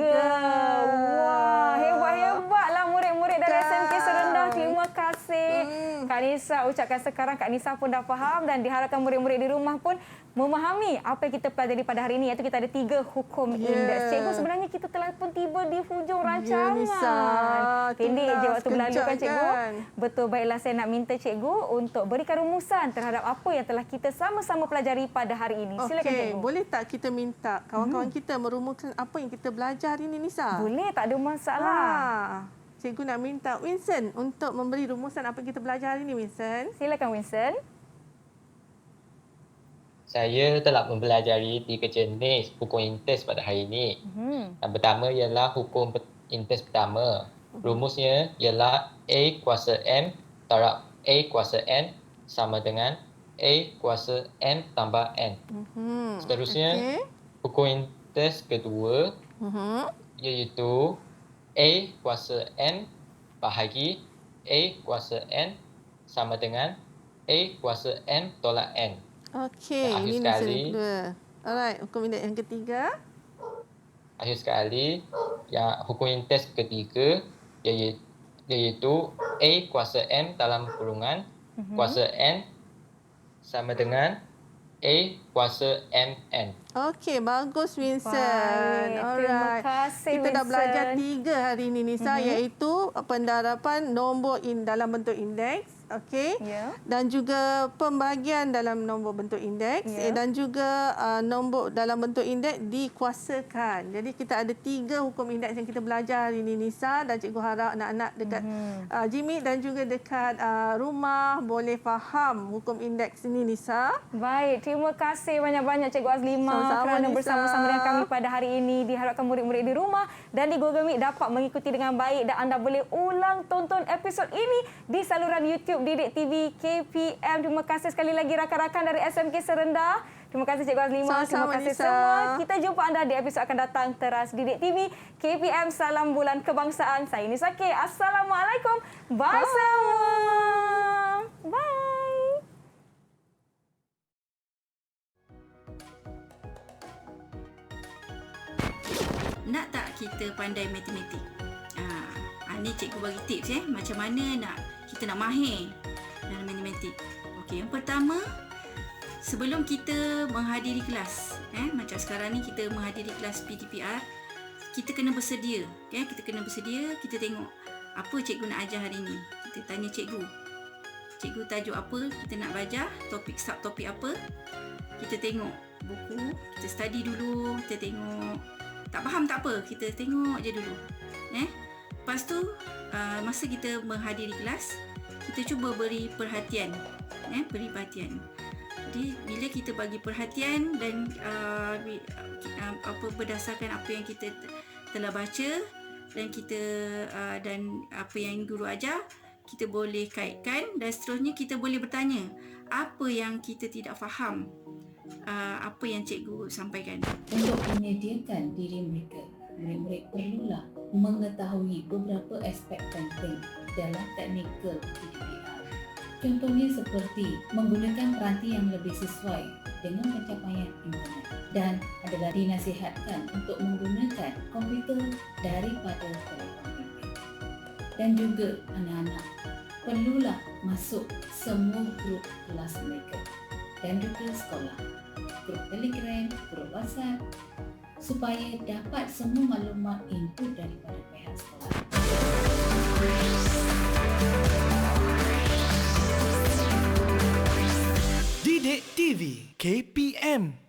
Wah, hebat-hebatlah murid-murid dari SMK Serendah. Terima kasih. Kak Nisa ucapkan sekarang Kak Nisa pun dah faham dan diharapkan murid-murid di rumah pun memahami apa yang kita pelajari pada hari ini, iaitu kita ada 3 hukum indeks. Cikgu, sebenarnya kita telah pun tiba di hujung rancangan. Nisa. Pendek je waktu berlalu kan cikgu? Kan? Betul, baiklah saya nak minta cikgu untuk berikan rumusan terhadap apa yang telah kita sama-sama pelajari pada hari ini. Silakan cikgu. Boleh tak kita minta kawan-kawan kita merumuskan apa yang kita belajar hari ini Nisa? Boleh, tak ada masalah. Cikgu nak minta Winston untuk memberi rumusan apa yang kita belajar hari ini, Winston. Silakan Winston. Saya telah mempelajari 3 jenis hukum indeks pada hari ini. Yang pertama ialah hukum indeks pertama. Rumusnya ialah A kuasa M darab A kuasa N sama dengan A kuasa M tambah N. Seterusnya, hukum indeks kedua iaitu A kuasa N bahagi A kuasa N sama dengan A kuasa M tolak N. Okey, ini sekali, kedua. Alright, hukum indeks yang ketiga. Akhir sekali, yang hukum indeks ketiga iaitu A kuasa M dalam kurungan kuasa N sama dengan A kuasa MN. Okey, bagus Winston. Baik, terima kasih Kita dah Winston. belajar 3 hari ini Nisa, iaitu pendarapan nombor dalam bentuk indeks. Okey. Dan juga pembahagian dalam nombor bentuk indeks dan juga nombor dalam bentuk indeks dikuasakan. Jadi kita ada 3 hukum indeks yang kita belajar hari ini Nisa, dan cikgu harap anak-anak dekat Jimmy dan juga dekat rumah boleh faham hukum indeks ini Nisa. Baik, terima kasih banyak-banyak Cikgu Azlima kerana Nisa. bersama-sama dengan kami pada hari ini. Diharapkan murid-murid di rumah dan di Google Meet dapat mengikuti dengan baik, dan anda boleh ulang tonton episod ini di saluran YouTube Didik TV KPM. Terima kasih sekali lagi rakan-rakan dari SMK Serendah. Terima kasih Cikgu Azlima. Terima kasih Nisa. semua. Kita jumpa anda di episod akan datang Teras Didik TV KPM. Salam bulan kebangsaan. Saya Nisa K. Assalamualaikum. Bye semua. Bye. Nak tak kita pandai matematik? Ni cikgu bagi tips macam mana kita nak mahir dalam matematik. Okey, yang pertama, sebelum kita menghadiri kelas, macam sekarang ni kita menghadiri kelas PTPR, kita kena bersedia. Kita kena bersedia, kita tengok apa cikgu nak ajar hari ni. Kita tanya cikgu. Cikgu tajuk apa kita nak belajar, topik subtopik apa. Kita tengok buku, kita study dulu, kita tengok. Tak faham tak apa, kita tengok je dulu. Lepas tu, masa kita menghadiri kelas, kita cuba beri perhatian. Beri perhatian. Jadi, bila kita bagi perhatian dan berdasarkan apa yang kita telah baca dan kita dan apa yang guru ajar, kita boleh kaitkan dan seterusnya kita boleh bertanya apa yang kita tidak faham, apa yang cikgu sampaikan. Untuk menyediakan diri mereka, murid-murid perlulah mengetahui beberapa aspek penting dalam teknikal PTPR. Contohnya seperti menggunakan peranti yang lebih sesuai dengan pencapaian internet, dan adalah dinasihatkan untuk menggunakan komputer daripada telefon bimbit. Dan juga anak-anak perlulah masuk semua grup kelas mereka. dan detail sekolah, grup Telegram, grup WhatsApp, supaya dapat semua maklumat input daripada pihak sekolah. Didik TV KPM